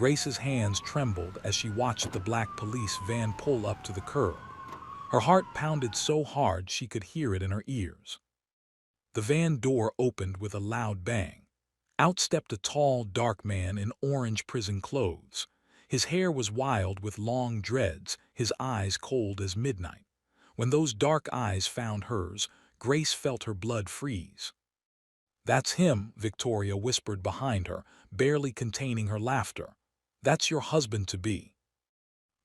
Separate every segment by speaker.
Speaker 1: Grace's hands trembled as she watched the black police van pull up to the curb. Her heart pounded so hard she could hear it in her ears. The van door opened with a loud bang. Out stepped a tall, dark man in orange prison clothes. His hair was wild with long dreads, his eyes cold as midnight. When those dark eyes found hers, Grace felt her blood freeze. "That's him," Victoria whispered behind her, barely containing her laughter. "That's your husband-to-be."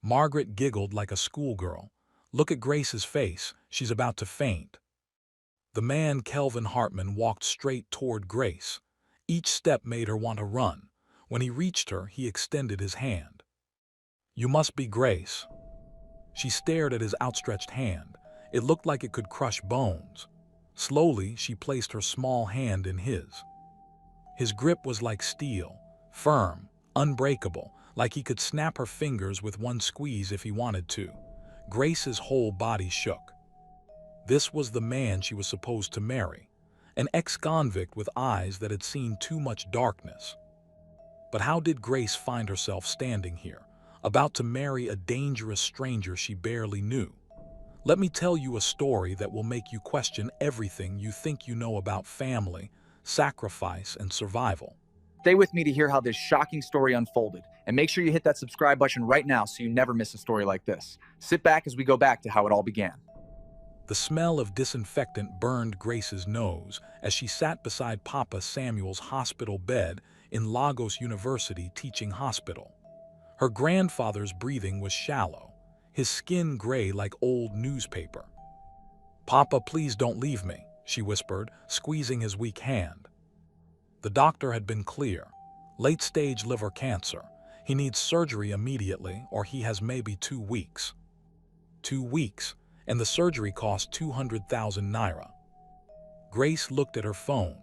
Speaker 1: Margaret giggled like a schoolgirl. "Look at Grace's face, she's about to faint." The man, Kelvin Hartman, walked straight toward Grace. Each step made her want to run. When he reached her, he extended his hand. "You must be Grace." She stared at his outstretched hand. It looked like it could crush bones. Slowly, she placed her small hand in his. His grip was like steel, firm, unbreakable, like he could snap her fingers with one squeeze if he wanted to. Grace's whole body shook. This was the man she was supposed to marry, an ex-convict with eyes that had seen too much darkness. But how did Grace find herself standing here, about to marry a dangerous stranger she barely knew? Let me tell you a story that will make you question everything you think you know about family, sacrifice, and survival.
Speaker 2: Stay with me to hear how this shocking story unfolded, and make sure you hit that subscribe button right now so you never miss a story like this. Sit back as we go back to how it all began.
Speaker 1: The smell of disinfectant burned Grace's nose as she sat beside Papa Samuel's hospital bed in Lagos University Teaching Hospital. Her grandfather's breathing was shallow, his skin gray like old newspaper. "Papa, please don't leave me," she whispered, squeezing his weak hand. The doctor had been clear. Late-stage liver cancer. He needs surgery immediately, or he has maybe 2 weeks. 2 weeks, and the surgery cost 200,000 naira. Grace looked at her phone.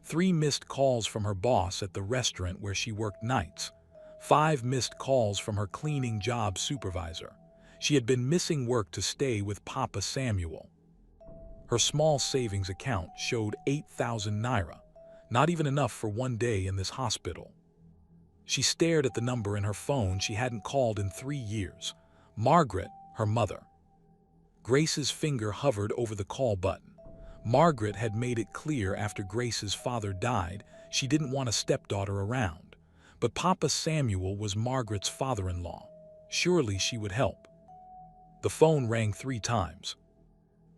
Speaker 1: 3 missed calls from her boss at the restaurant where she worked nights. 5 missed calls from her cleaning job supervisor. She had been missing work to stay with Papa Samuel. Her small savings account showed 8,000 naira, not even enough for one day in this hospital. She stared at the number in her phone she hadn't called in 3 years. Margaret, her mother. Grace's finger hovered over the call button. Margaret had made it clear after Grace's father died she didn't want a stepdaughter around. But Papa Samuel was Margaret's father-in-law. Surely she would help. The phone rang 3 times.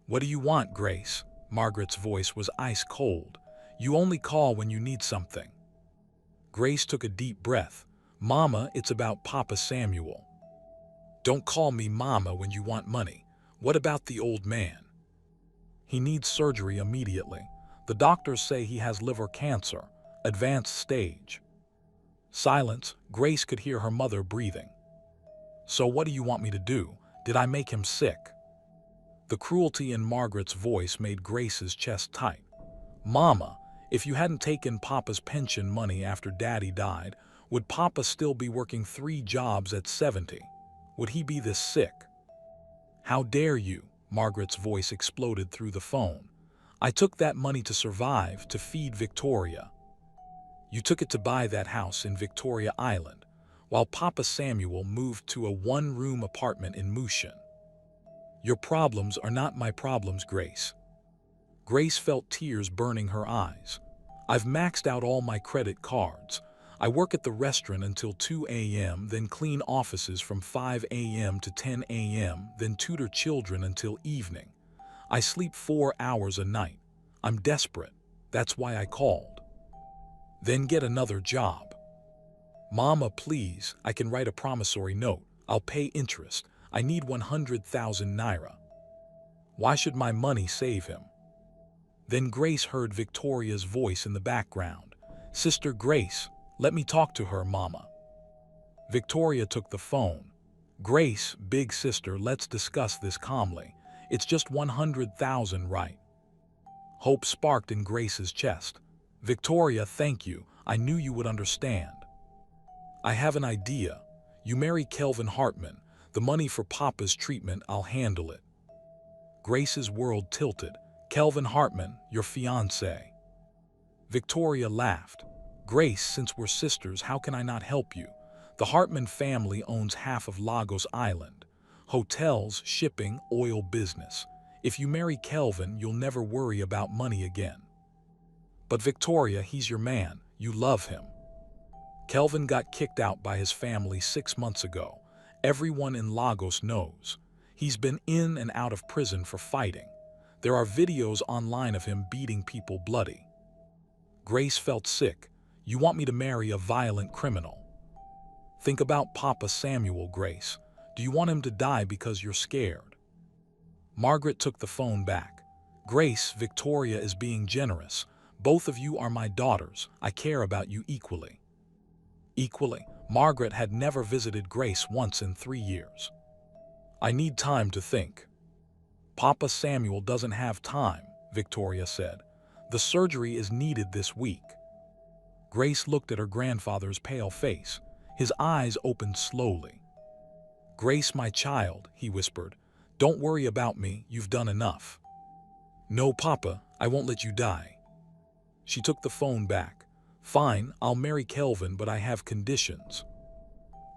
Speaker 1: "What do you want, Grace?" Margaret's voice was ice cold. "You only call when you need something." Grace took a deep breath. "Mama, it's about Papa Samuel." "Don't call me Mama when you want money. What about the old man?" "He needs surgery immediately. The doctors say he has liver cancer, advanced stage." Silence. Grace could hear her mother breathing. "So what do you want me to do? Did I make him sick?" The cruelty in Margaret's voice made Grace's chest tight. "Mama, if you hadn't taken Papa's pension money after Daddy died, would Papa still be working 3 jobs at 70? Would he be this sick?" "How dare you?" Margaret's voice exploded through the phone. "I took that money to survive, to feed Victoria." "You took it to buy that house in Victoria Island, while Papa Samuel moved to a 1-room apartment in Mushin. Your problems are not my problems, Grace." Grace felt tears burning her eyes. "I've maxed out all my credit cards. I work at the restaurant until 2 a.m., then clean offices from 5 a.m. to 10 a.m., then tutor children until evening. I sleep 4 hours a night. I'm desperate. That's why I called." "Then get another job." "Mama, please, I can write a promissory note. I'll pay interest. I need 100,000 naira." "Why should my money save him?" Then Grace heard Victoria's voice in the background. "Sister Grace, let me talk to her, Mama." Victoria took the phone. "Grace, big sister, let's discuss this calmly. It's just 100,000, right?" Hope sparked in Grace's chest. "Victoria, thank you. I knew you would understand." "I have an idea. You marry Kelvin Hartman. The money for Papa's treatment, I'll handle it." Grace's world tilted. "Kelvin Hartman, your fiancé." Victoria laughed. "Grace, since we're sisters, how can I not help you? The Hartman family owns half of Lagos Island. Hotels, shipping, oil business. If you marry Kelvin, you'll never worry about money again. But Victoria, he's your man. You love him. Kelvin got kicked out by his family 6 months ago. Everyone in Lagos knows. He's been in and out of prison for fighting. There are videos online of him beating people bloody. Grace felt sick. You want me to marry a violent criminal? Think about Papa Samuel, Grace. Do you want him to die because you're scared? Margaret took the phone back. Grace, Victoria is being generous. Both of you are my daughters. I care about you equally. Equally? Margaret had never visited Grace once in 3 years. I need time to think. Papa Samuel doesn't have time, Victoria said. The surgery is needed this week. Grace looked at her grandfather's pale face. His eyes opened slowly. Grace, my child, he whispered. Don't worry about me, you've done enough. No, Papa, I won't let you die. She took the phone back. Fine, I'll marry Kelvin, but I have conditions.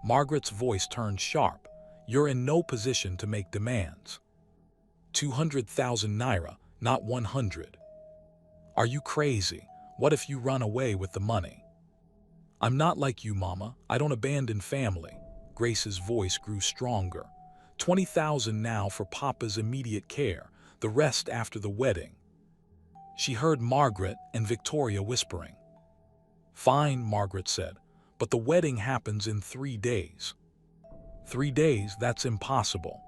Speaker 1: Margaret's voice turned sharp. You're in no position to make demands. 200,000 naira, not 100. Are you crazy? What if you run away with the money? I'm not like you, Mama. I don't abandon family. Grace's voice grew stronger. 20,000 now for Papa's immediate care, the rest after the wedding. She heard Margaret and Victoria whispering. Fine, Margaret said, but the wedding happens in 3 days. 3 days, that's impossible.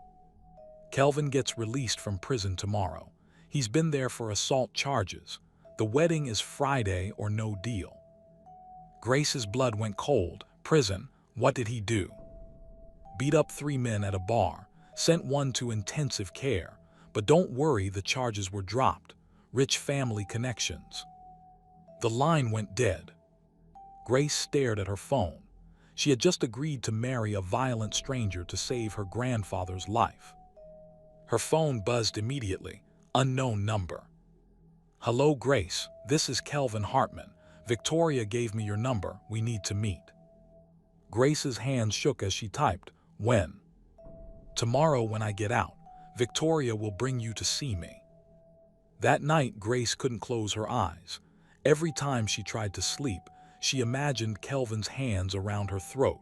Speaker 1: Kelvin gets released from prison tomorrow. He's been there for assault charges. The wedding is Friday or no deal. Grace's blood went cold. Prison, what did he do? Beat up 3 men at a bar, sent one to intensive care. But don't worry, the charges were dropped. Rich family connections. The line went dead. Grace stared at her phone. She had just agreed to marry a violent stranger to save her grandfather's life. Her phone buzzed immediately. Unknown number. Hello, Grace. This is Kelvin Hartman. Victoria gave me your number. We need to meet. Grace's hands shook as she typed. When? Tomorrow when I get out. Victoria will bring you to see me. That night, Grace couldn't close her eyes. Every time she tried to sleep, she imagined Kelvin's hands around her throat.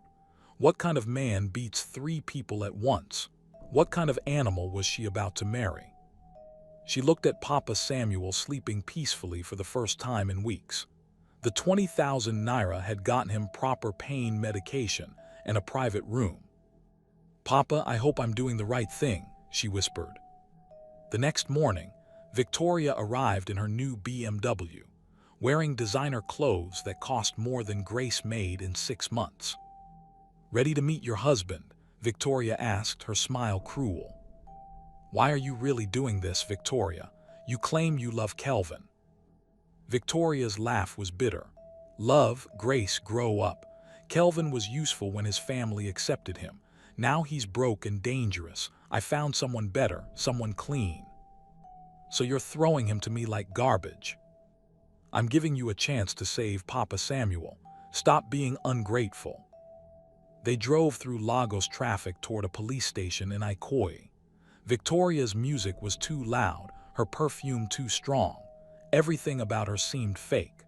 Speaker 1: What kind of man beats 3 people at once? What kind of animal was she about to marry? She looked at Papa Samuel sleeping peacefully for the first time in weeks. The 20,000 naira had gotten him proper pain medication and a private room. Papa, I hope I'm doing the right thing, she whispered. The next morning, Victoria arrived in her new BMW, wearing designer clothes that cost more than Grace made in 6 months. Ready to meet your husband? Victoria asked, her smile cruel. Why are you really doing this, Victoria? You claim you love Kelvin. Victoria's laugh was bitter. Love, Grace, grow up. Kelvin was useful when his family accepted him. Now he's broke and dangerous. I found someone better, someone clean. So you're throwing him to me like garbage. I'm giving you a chance to save Papa Samuel. Stop being ungrateful. They drove through Lagos traffic toward a police station in Ikoyi. Victoria's music was too loud, her perfume too strong. Everything about her seemed fake.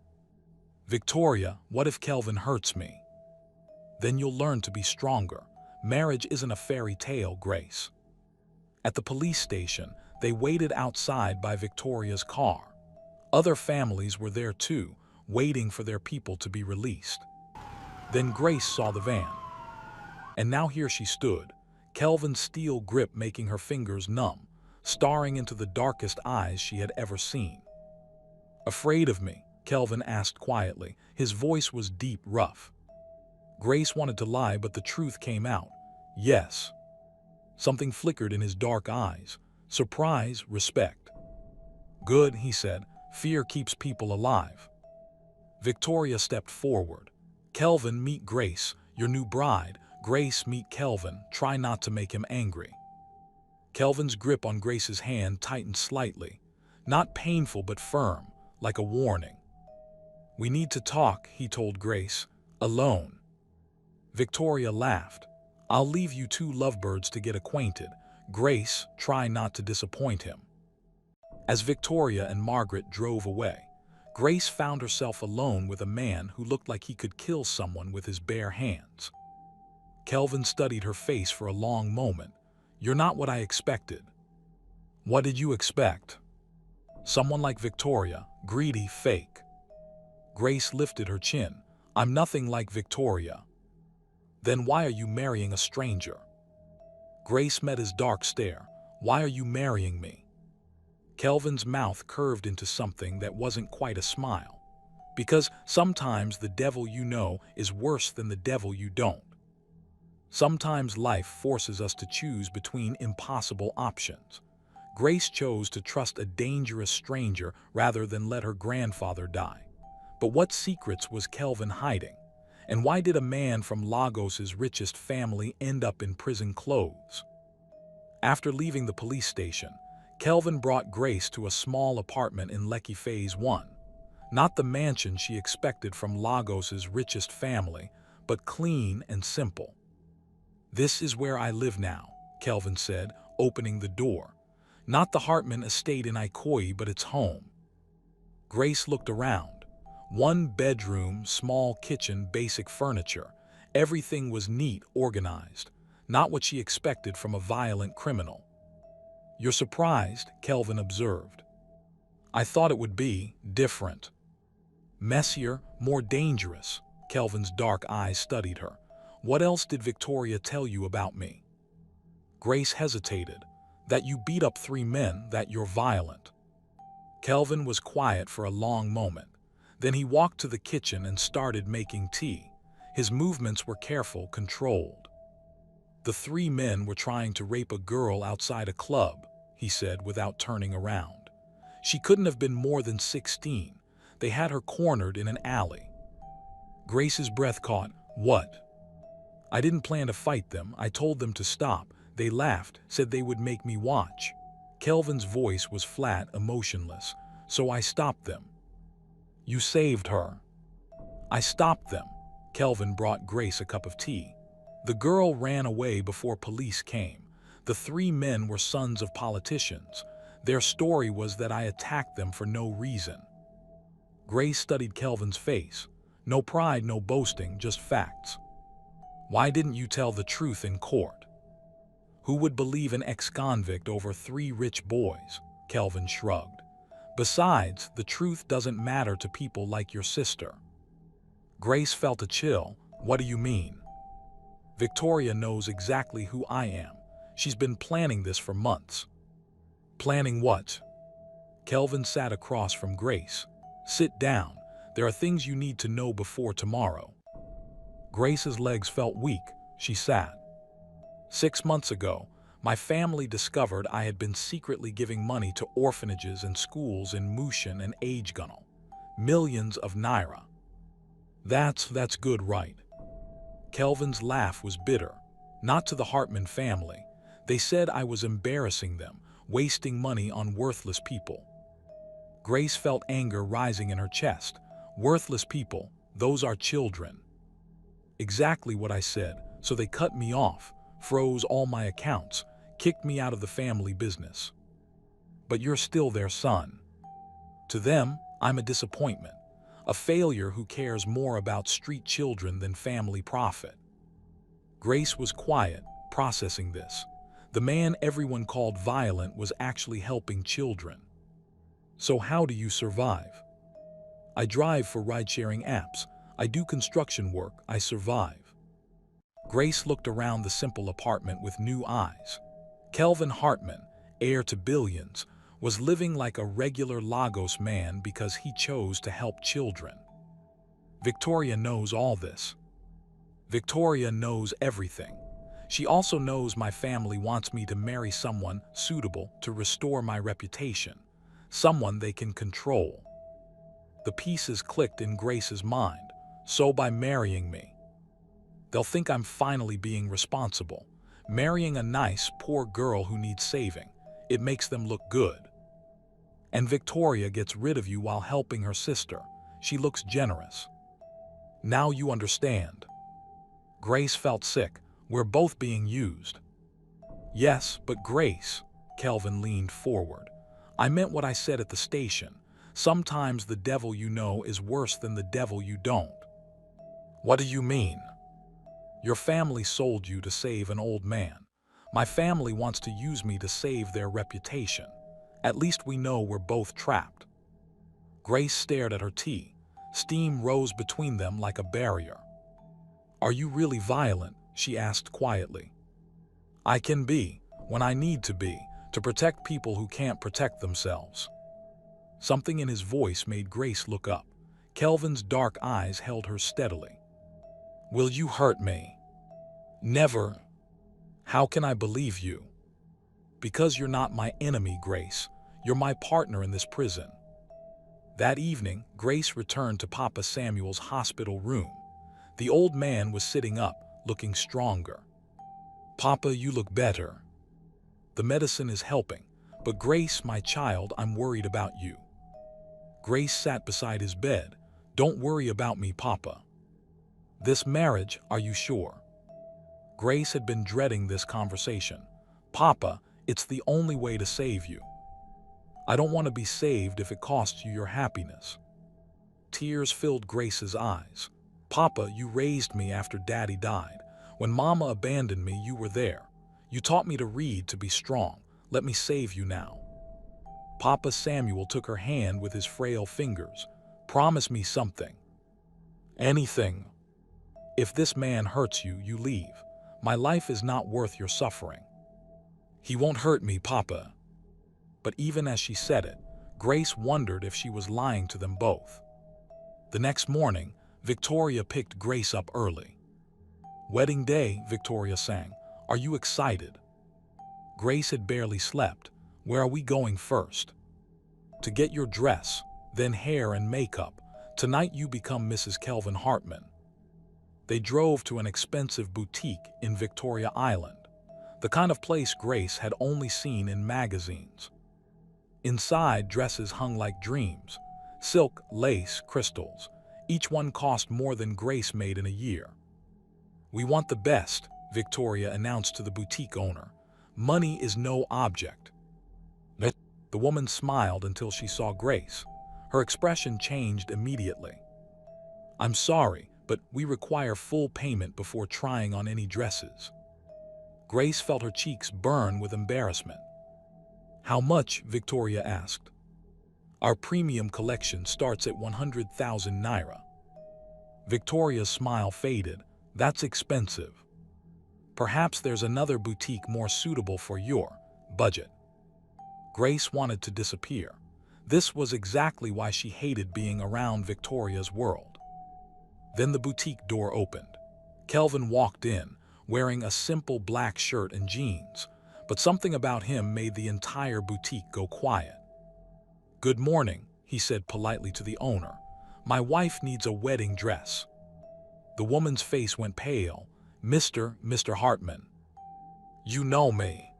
Speaker 1: Victoria, what if Kelvin hurts me? Then you'll learn to be stronger. Marriage isn't a fairy tale, Grace. At the police station, they waited outside by Victoria's car. Other families were there too, waiting for their people to be released. Then Grace saw the van. And now here she stood, Kelvin's steel grip making her fingers numb, staring into the darkest eyes she had ever seen. Afraid of me? Kelvin asked quietly. His voice was deep, rough. Grace wanted to lie, but the truth came out. Yes. Something flickered in his dark eyes. Surprise, respect. Good, he said. Fear keeps people alive. Victoria stepped forward. Kelvin, meet Grace, your new bride. Grace, meet Kelvin. Try not to make him angry. Kelvin's grip on Grace's hand tightened slightly. Not painful, but firm, like a warning. We need to talk, he told Grace. Alone. Victoria laughed. I'll leave you two lovebirds to get acquainted. Grace, try not to disappoint him. As Victoria and Margaret drove away, Grace found herself alone with a man who looked like he could kill someone with his bare hands. Kelvin studied her face for a long moment. You're not what I expected. What did you expect? Someone like Victoria, greedy, fake. Grace lifted her chin. I'm nothing like Victoria. Then why are you marrying a stranger? Grace met his dark stare. Why are you marrying me? Kelvin's mouth curved into something that wasn't quite a smile. Because sometimes the devil you know is worse than the devil you don't. Sometimes life forces us to choose between impossible options. Grace chose to trust a dangerous stranger rather than let her grandfather die. But what secrets was Kelvin hiding? And why did a man from Lagos's richest family end up in prison clothes? After leaving the police station, Kelvin brought Grace to a small apartment in Lekki Phase 1. Not the mansion she expected from Lagos's richest family, but clean and simple. This is where I live now, Kelvin said, opening the door. Not the Hartman estate in Ikoyi, but its home. Grace looked around. One bedroom, small kitchen, basic furniture. Everything was neat, organized. Not what she expected from a violent criminal. You're surprised, Kelvin observed. I thought it would be different. Messier, more dangerous. Kelvin's dark eyes studied her. What else did Victoria tell you about me? Grace hesitated. That you beat up 3 men, that you're violent. Kelvin was quiet for a long moment. Then he walked to the kitchen and started making tea. His movements were careful, controlled. The 3 men were trying to rape a girl outside a club, he said without turning around. She couldn't have been more than 16. They had her cornered in an alley. Grace's breath caught. What? I didn't plan to fight them. I told them to stop. They laughed, said they would make me watch. Kelvin's voice was flat, emotionless. So I stopped them. You saved her. I stopped them. Kelvin brought Grace a cup of tea. The girl ran away before police came. The 3 men were sons of politicians. Their story was that I attacked them for no reason. Grace studied Kelvin's face. No pride, no boasting, just facts. Why didn't you tell the truth in court? Who would believe an ex-convict over 3 rich boys? Kelvin shrugged. Besides, the truth doesn't matter to people like your sister. Grace felt a chill. What do you mean? Victoria knows exactly who I am. She's been planning this for months. Planning what? Kelvin sat across from Grace. Sit down. There are things you need to know before tomorrow. Grace's legs felt weak. She sat. 6 months ago, my family discovered I had been secretly giving money to orphanages and schools in Mushin and Agegunnel. Millions of naira. That's good, right? Kelvin's laugh was bitter. Not to the Hartman family. They said I was embarrassing them, wasting money on worthless people. Grace felt anger rising in her chest. Worthless people, those are children. Exactly what I said, so they cut me off, froze all my accounts, kicked me out of the family business. But you're still their son. To them, I'm a disappointment, a failure who cares more about street children than family profit. Grace was quiet, processing this. The man everyone called violent was actually helping children. So how do you survive? I drive for ride-sharing apps. I do construction work. I survive. Grace looked around the simple apartment with new eyes. Kelvin Hartman, heir to billions, was living like a regular Lagos man because he chose to help children. Victoria knows all this. Victoria knows everything. She also knows my family wants me to marry someone suitable to restore my reputation, someone they can control. The pieces clicked in Grace's mind. So by marrying me, they'll think I'm finally being responsible, marrying a nice, poor girl who needs saving. It makes them look good. And Victoria gets rid of you while helping her sister. She looks generous. Now you understand. Grace felt sick. We're both being used. Yes, but Grace, Kelvin leaned forward. I meant what I said at the station. Sometimes the devil you know is worse than the devil you don't. What do you mean? Your family sold you to save an old man. My family wants to use me to save their reputation. At least we know we're both trapped. Grace stared at her tea. Steam rose between them like a barrier. Are you really violent? She asked quietly. I can be, when I need to be, to protect people who can't protect themselves. Something in his voice made Grace look up. Kelvin's dark eyes held her steadily. Will you hurt me? Never. How can I believe you? Because you're not my enemy, Grace. You're my partner in this prison. That evening, Grace returned to Papa Samuel's hospital room. The old man was sitting up, looking stronger. Papa, you look better. The medicine is helping, but Grace, my child, I'm worried about you. Grace sat beside his bed. Don't worry about me, Papa. This marriage, are you sure? Grace had been dreading this conversation. Papa, it's the only way to save you. I don't want to be saved if it costs you your happiness. Tears filled Grace's eyes. Papa, you raised me after Daddy died. When Mama abandoned me, you were there. You taught me to read, to be strong. Let me save you now. Papa Samuel took her hand with his frail fingers. Promise me something. Anything. If this man hurts you, you leave. My life is not worth your suffering. He won't hurt me, Papa. But even as she said it, Grace wondered if she was lying to them both. The next morning, Victoria picked Grace up early. Wedding day, Victoria sang. Are you excited? Grace had barely slept. Where are we going first? To get your dress, then hair and makeup. Tonight you become Mrs. Kelvin Hartman. They drove to an expensive boutique in Victoria Island, the kind of place Grace had only seen in magazines. Inside, dresses hung like dreams. Silk, lace, crystals. Each one cost more than Grace made in a year. We want the best, Victoria announced to the boutique owner. Money is no object. The woman smiled until she saw Grace. Her expression changed immediately. I'm sorry, but we require full payment before trying on any dresses. Grace felt her cheeks burn with embarrassment. How much? Victoria asked. Our premium collection starts at 100,000 naira. Victoria's smile faded. That's expensive. Perhaps there's another boutique more suitable for your budget. Grace wanted to disappear. This was exactly why she hated being around Victoria's world. Then the boutique door opened. Kelvin walked in, wearing a simple black shirt and jeans, but something about him made the entire boutique go quiet. Good morning, he said politely to the owner. My wife needs a wedding dress. The woman's face went pale. Mr. Hartman. You know me.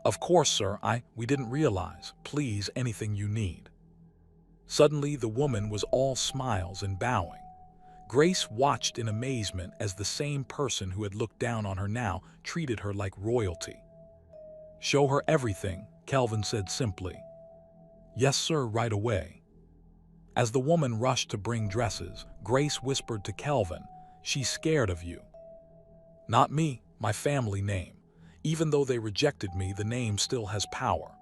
Speaker 1: Of course, sir, we didn't realize. Please, anything you need. Suddenly, the woman was all smiles and bowing. Grace watched in amazement as the same person who had looked down on her now treated her like royalty. Show her everything, Kelvin said simply. Yes, sir, right away. As the woman rushed to bring dresses, Grace whispered to Kelvin, she's scared of you. Not me, my family name. Even though they rejected me, the name still has power.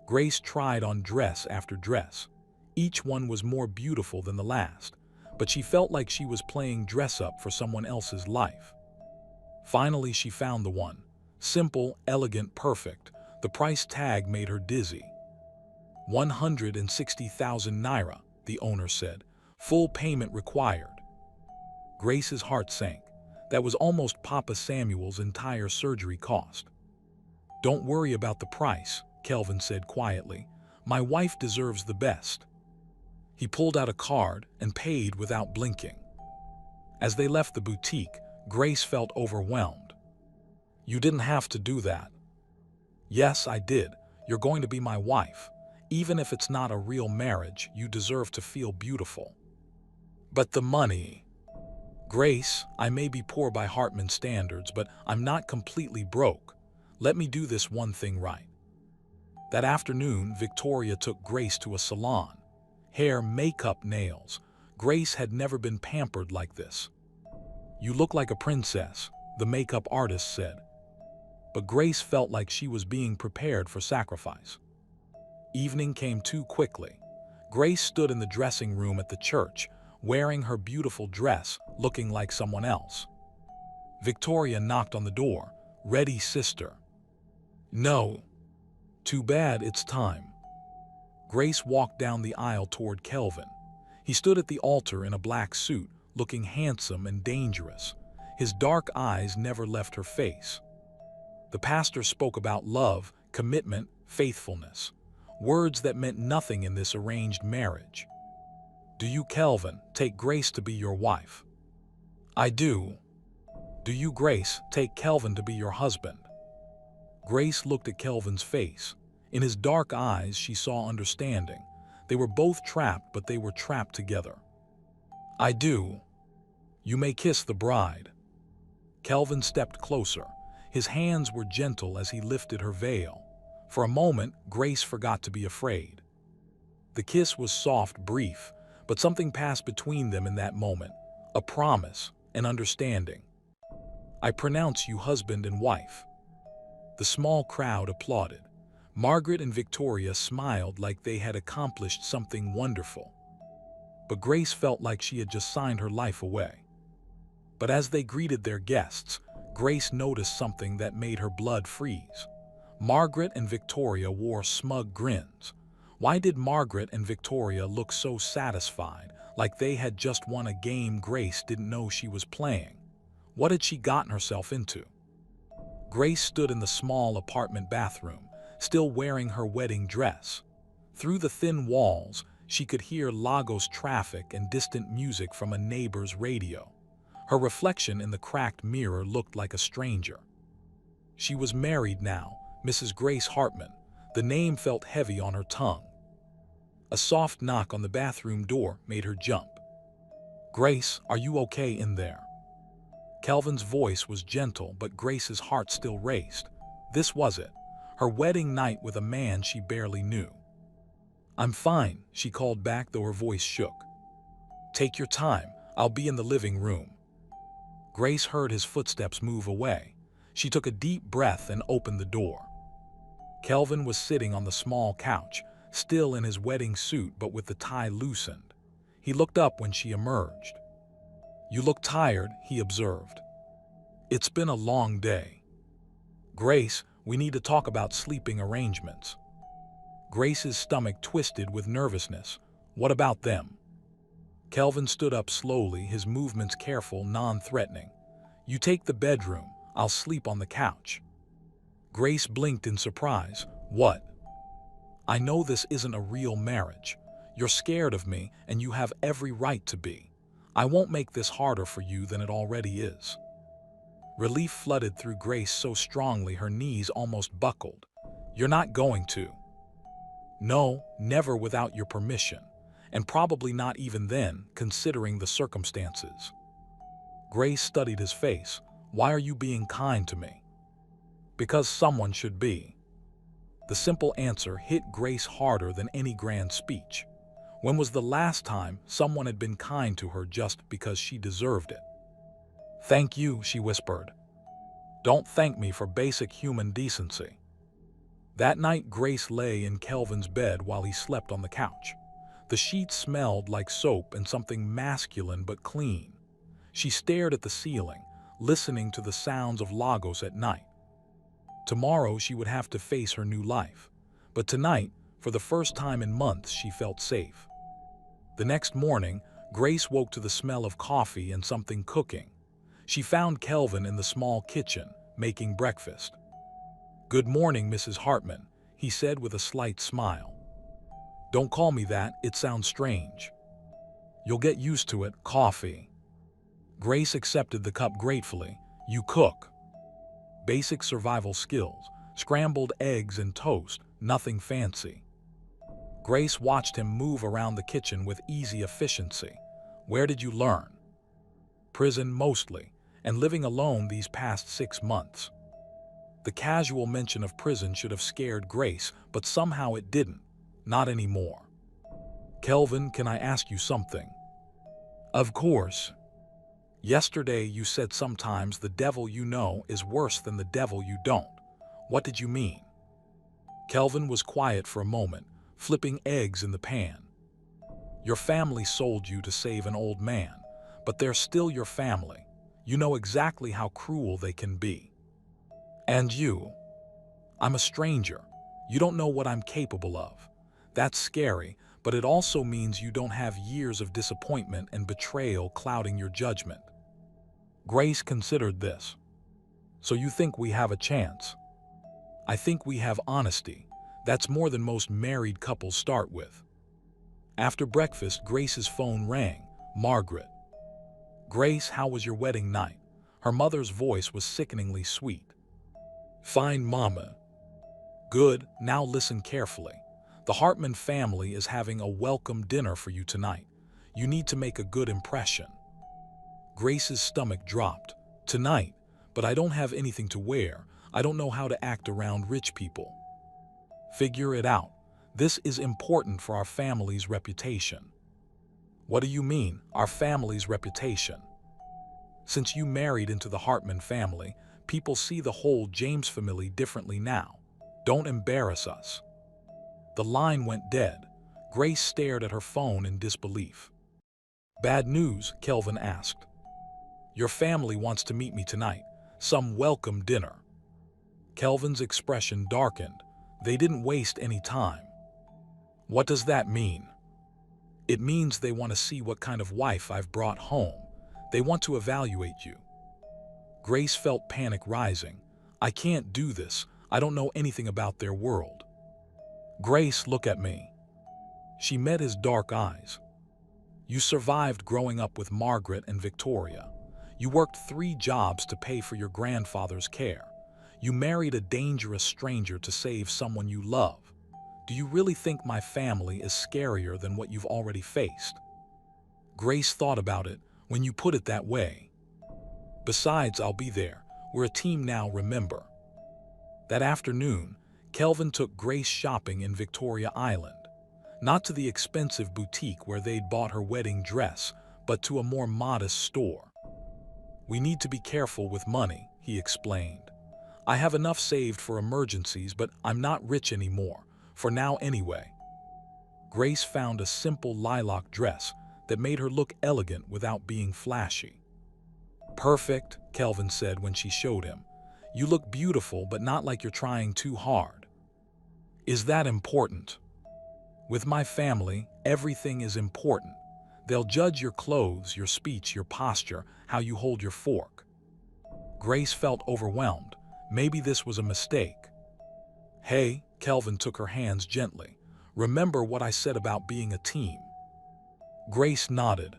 Speaker 1: Grace tried on dress after dress. Each one was more beautiful than the last, but she felt like she was playing dress-up for someone else's life. Finally, she found the one. Simple, elegant, perfect. The price tag made her dizzy. 160,000 naira, the owner said. Full payment required. Grace's heart sank. That was almost Papa Samuel's entire surgery cost. Don't worry about the price, Kelvin said quietly. My wife deserves the best. He pulled out a card and paid without blinking. As they left the boutique, Grace felt overwhelmed. You didn't have to do that. Yes, I did. You're going to be my wife. Even if it's not a real marriage, you deserve to feel beautiful. But the money... Grace, I may be poor by Hartman standards, but I'm not completely broke. Let me do this one thing right. That afternoon, Victoria took Grace to a salon. Hair, makeup, nails. Grace had never been pampered like this. You look like a princess, the makeup artist said. But Grace felt like she was being prepared for sacrifice. Evening came too quickly. Grace stood in the dressing room at the church, wearing her beautiful dress, looking like someone else. Victoria knocked on the door. Ready, sister? No. Too bad, it's time. Grace walked down the aisle toward Kelvin. He stood at the altar in a black suit, looking handsome and dangerous. His dark eyes never left her face. The pastor spoke about love, commitment, faithfulness. Words that meant nothing in this arranged marriage. Do you, Kelvin, take Grace to be your wife? I do. Do you, Grace, take Kelvin to be your husband? Grace looked at Kelvin's face. In his dark eyes, she saw understanding. They were both trapped, but they were trapped together. I do. You may kiss the bride. Kelvin stepped closer. His hands were gentle as he lifted her veil. For a moment, Grace forgot to be afraid. The kiss was soft, brief, but something passed between them in that moment. A promise, an understanding. I pronounce you husband and wife. The small crowd applauded. Margaret and Victoria smiled like they had accomplished something wonderful. But Grace felt like she had just signed her life away. But as they greeted their guests, Grace noticed something that made her blood freeze. Margaret and Victoria wore smug grins. Why did Margaret and Victoria look so satisfied, like they had just won a game Grace didn't know she was playing? What had she gotten herself into? Grace stood in the small apartment bathroom, still wearing her wedding dress. Through the thin walls, she could hear Lagos traffic and distant music from a neighbor's radio. Her reflection in the cracked mirror looked like a stranger. She was married now, Mrs. Grace Hartman. The name felt heavy on her tongue. A soft knock on the bathroom door made her jump. Grace, are you okay in there? Kelvin's voice was gentle, but Grace's heart still raced. This was it, her wedding night with a man she barely knew. I'm fine, she called back, though her voice shook. Take your time, I'll be in the living room. Grace heard his footsteps move away. She took a deep breath and opened the door. Kelvin was sitting on the small couch, still in his wedding suit but with the tie loosened. He looked up when she emerged. You look tired, he observed. It's been a long day. Grace, we need to talk about sleeping arrangements. Grace's stomach twisted with nervousness. What about them? Kelvin stood up slowly, his movements careful, non-threatening. You take the bedroom, I'll sleep on the couch. Grace blinked in surprise. What? I know this isn't a real marriage. You're scared of me, and you have every right to be. I won't make this harder for you than it already is. Relief flooded through Grace so strongly her knees almost buckled. You're not going to. No, never without your permission, and probably not even then, considering the circumstances. Grace studied his face. Why are you being kind to me? Because someone should be. The simple answer hit Grace harder than any grand speech. When was the last time someone had been kind to her just because she deserved it? Thank you, she whispered. Don't thank me for basic human decency. That night, Grace lay in Kelvin's bed while he slept on the couch. The sheets smelled like soap and something masculine but clean. She stared at the ceiling, listening to the sounds of Lagos at night. Tomorrow she would have to face her new life. But tonight, for the first time in months, she felt safe. The next morning, Grace woke to the smell of coffee and something cooking. She found Kelvin in the small kitchen, making breakfast. Good morning, Mrs. Hartman, he said with a slight smile. Don't call me that, it sounds strange. You'll get used to it, coffee. Grace accepted the cup gratefully. You cook. Basic survival skills, scrambled eggs and toast, nothing fancy. Grace watched him move around the kitchen with easy efficiency. Where did you learn? Prison mostly, and living alone these past 6 months. The casual mention of prison should have scared Grace, but somehow it didn't. Not anymore. Kelvin, can I ask you something? Of course. Yesterday you said sometimes the devil you know is worse than the devil you don't. What did you mean? Kelvin was quiet for a moment, flipping eggs in the pan. Your family sold you to save an old man, but they're still your family. You know exactly how cruel they can be. And you? I'm a stranger. You don't know what I'm capable of. That's scary, but it also means you don't have years of disappointment and betrayal clouding your judgment. Grace considered this. So you think we have a chance? I think we have honesty. That's more than most married couples start with. After breakfast, Grace's phone rang. Margaret. Grace, how was your wedding night? Her mother's voice was sickeningly sweet. Fine, Mama. Good, now listen carefully. The Hartman family is having a welcome dinner for you tonight. You need to make a good impression. Grace's stomach dropped. Tonight, but I don't have anything to wear. I don't know how to act around rich people. Figure it out. This is important for our family's reputation. What do you mean, our family's reputation? Since you married into the Hartman family, people see the whole James family differently now. Don't embarrass us. The line went dead. Grace stared at her phone in disbelief. Bad news, Kelvin asked. Your family wants to meet me tonight. Some welcome dinner. Kelvin's expression darkened. They didn't waste any time. What does that mean? It means they want to see what kind of wife I've brought home. They want to evaluate you. Grace felt panic rising. I can't do this. I don't know anything about their world. Grace, look at me. She met his dark eyes. You survived growing up with Margaret and Victoria. You worked 3 jobs to pay for your grandfather's care. You married a dangerous stranger to save someone you love. Do you really think my family is scarier than what you've already faced? Grace thought about it. When you put it that way. Besides, I'll be there. We're a team now, remember. That afternoon, Kelvin took Grace shopping in Victoria Island. Not to the expensive boutique where they'd bought her wedding dress, but to a more modest store. We need to be careful with money, he explained. I have enough saved for emergencies, but I'm not rich anymore, for now anyway. Grace found a simple lilac dress that made her look elegant without being flashy. Perfect, Kelvin said when she showed him. You look beautiful, but not like you're trying too hard. Is that important? With my family, everything is important. They'll judge your clothes, your speech, your posture, how you hold your fork. Grace felt overwhelmed. Maybe this was a mistake. Hey, Kelvin took her hands gently. Remember what I said about being a team. Grace nodded.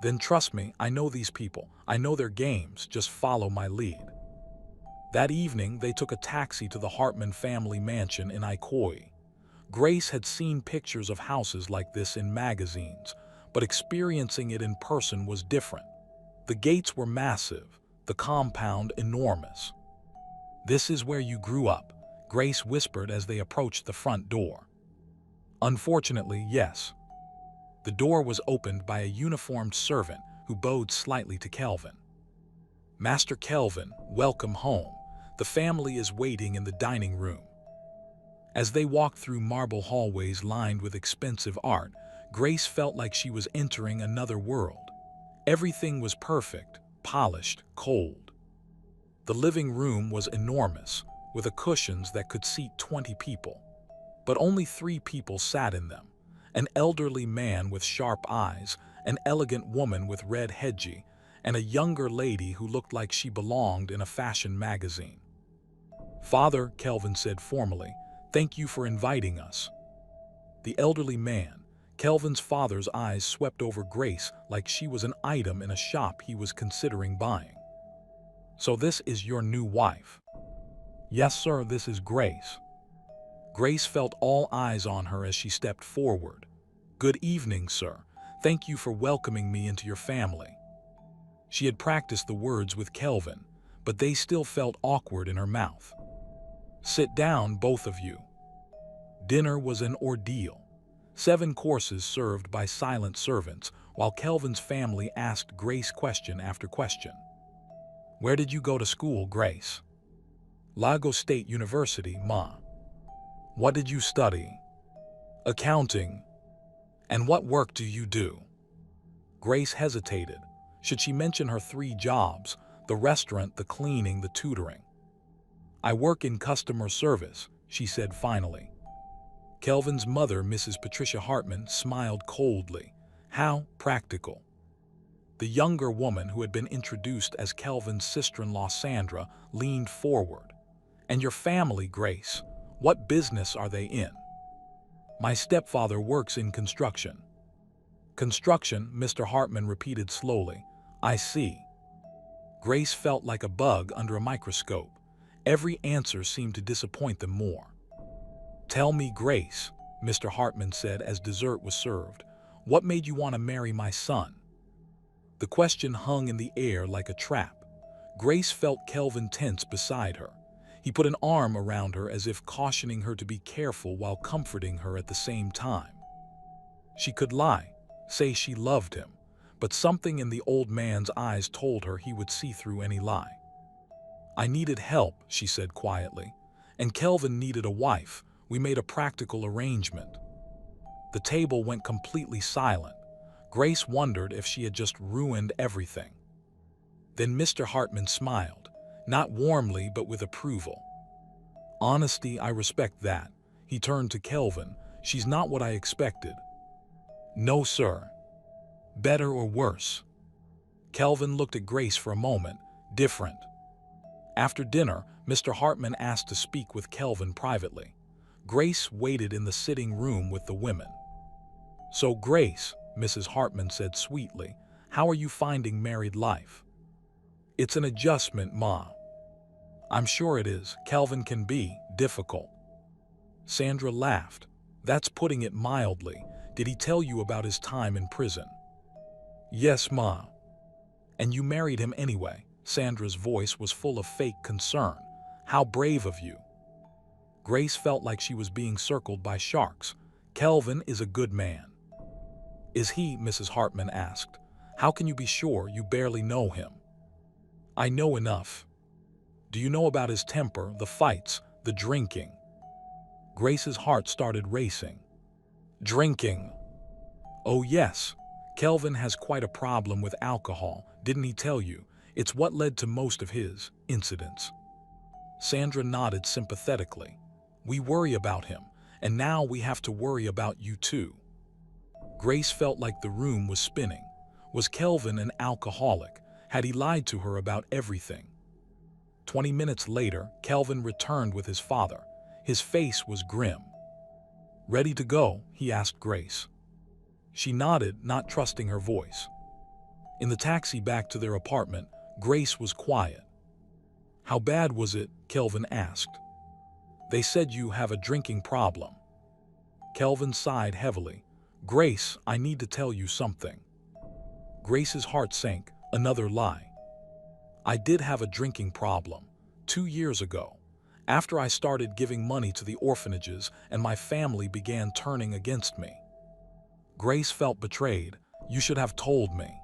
Speaker 1: Then trust me, I know these people. I know their games. Just follow my lead. That evening, they took a taxi to the Hartman family mansion in Ikoyi. Grace had seen pictures of houses like this in magazines, but experiencing it in person was different. The gates were massive, the compound enormous. This is where you grew up, Grace whispered as they approached the front door. Unfortunately, yes. The door was opened by a uniformed servant who bowed slightly to Kelvin. Master Kelvin, welcome home. The family is waiting in the dining room. As they walked through marble hallways lined with expensive art, Grace felt like she was entering another world. Everything was perfect, polished, cold. The living room was enormous, with cushions that could seat 20 people. But only 3 people sat in them. An elderly man with sharp eyes, an elegant woman with red hedgie, and a younger lady who looked like she belonged in a fashion magazine. Father, Kelvin said formally, thank you for inviting us. The elderly man, Kelvin's father's eyes swept over Grace like she was an item in a shop he was considering buying. So this is your new wife? Yes, sir, this is Grace. Grace felt all eyes on her as she stepped forward. Good evening, sir. Thank you for welcoming me into your family. She had practiced the words with Kelvin, but they still felt awkward in her mouth. "Sit down, both of you." Dinner was an ordeal. 7 courses served by silent servants, while Kelvin's family asked Grace question after question. "Where did you go to school, Grace?" "Lago State University, Ma." "What did you study?" "Accounting." "And what work do you do?" Grace hesitated. Should she mention her 3 jobs, the restaurant, the cleaning, the tutoring? "I work in customer service," she said finally. Kelvin's mother, Mrs. Patricia Hartman, smiled coldly. How practical. The younger woman, who had been introduced as Kelvin's sister-in-law Sandra, leaned forward. "And your family, Grace? What business are they in?" "My stepfather works in construction." "Construction," Mr. Hartman repeated slowly. "I see." Grace felt like a bug under a microscope. Every answer seemed to disappoint them more. "Tell me, Grace," Mr. Hartman said as dessert was served, "what made you want to marry my son?" The question hung in the air like a trap. Grace felt Kelvin tense beside her. He put an arm around her as if cautioning her to be careful while comforting her at the same time. She could lie, say she loved him, but something in the old man's eyes told her he would see through any lie. "I needed help," she said quietly, "and Kelvin needed a wife. We made a practical arrangement." The table went completely silent. Grace wondered if she had just ruined everything. Then Mr. Hartman smiled, not warmly but with approval. "Honesty, I respect that." He turned to Kelvin. "She's not what I expected." "No, sir." "Better or worse?" Kelvin looked at Grace for a moment. "Different." After dinner, Mr. Hartman asked to speak with Kelvin privately. Grace waited in the sitting room with the women. "So, Grace," Mrs. Hartman said sweetly, "how are you finding married life?" "It's an adjustment, Ma." "I'm sure it is. Kelvin can be difficult." Sandra laughed. "That's putting it mildly. Did he tell you about his time in prison?" "Yes, Ma." "And you married him anyway?" Sandra's voice was full of fake concern. "How brave of you." Grace felt like she was being circled by sharks. "Kelvin is a good man." "Is he?" Mrs. Hartman asked. "How can you be sure? You barely know him." "I know enough." "Do you know about his temper, the fights, the drinking?" Grace's heart started racing. "Drinking?" "Oh yes. Kelvin has quite a problem with alcohol, didn't he tell you? It's what led to most of his incidents." Sandra nodded sympathetically. "We worry about him, and now we have to worry about you too." Grace felt like the room was spinning. Was Kelvin an alcoholic? Had he lied to her about everything? 20 minutes later, Kelvin returned with his father. His face was grim. "Ready to go?" he asked Grace. She nodded, not trusting her voice. In the taxi back to their apartment, Grace was quiet. "How bad was it?" Kelvin asked. "They said you have a drinking problem." Kelvin sighed heavily. "Grace, I need to tell you something." Grace's heart sank. Another lie. "I did have a drinking problem. 2 years ago. After I started giving money to the orphanages and my family began turning against me." Grace felt betrayed. "You should have told me."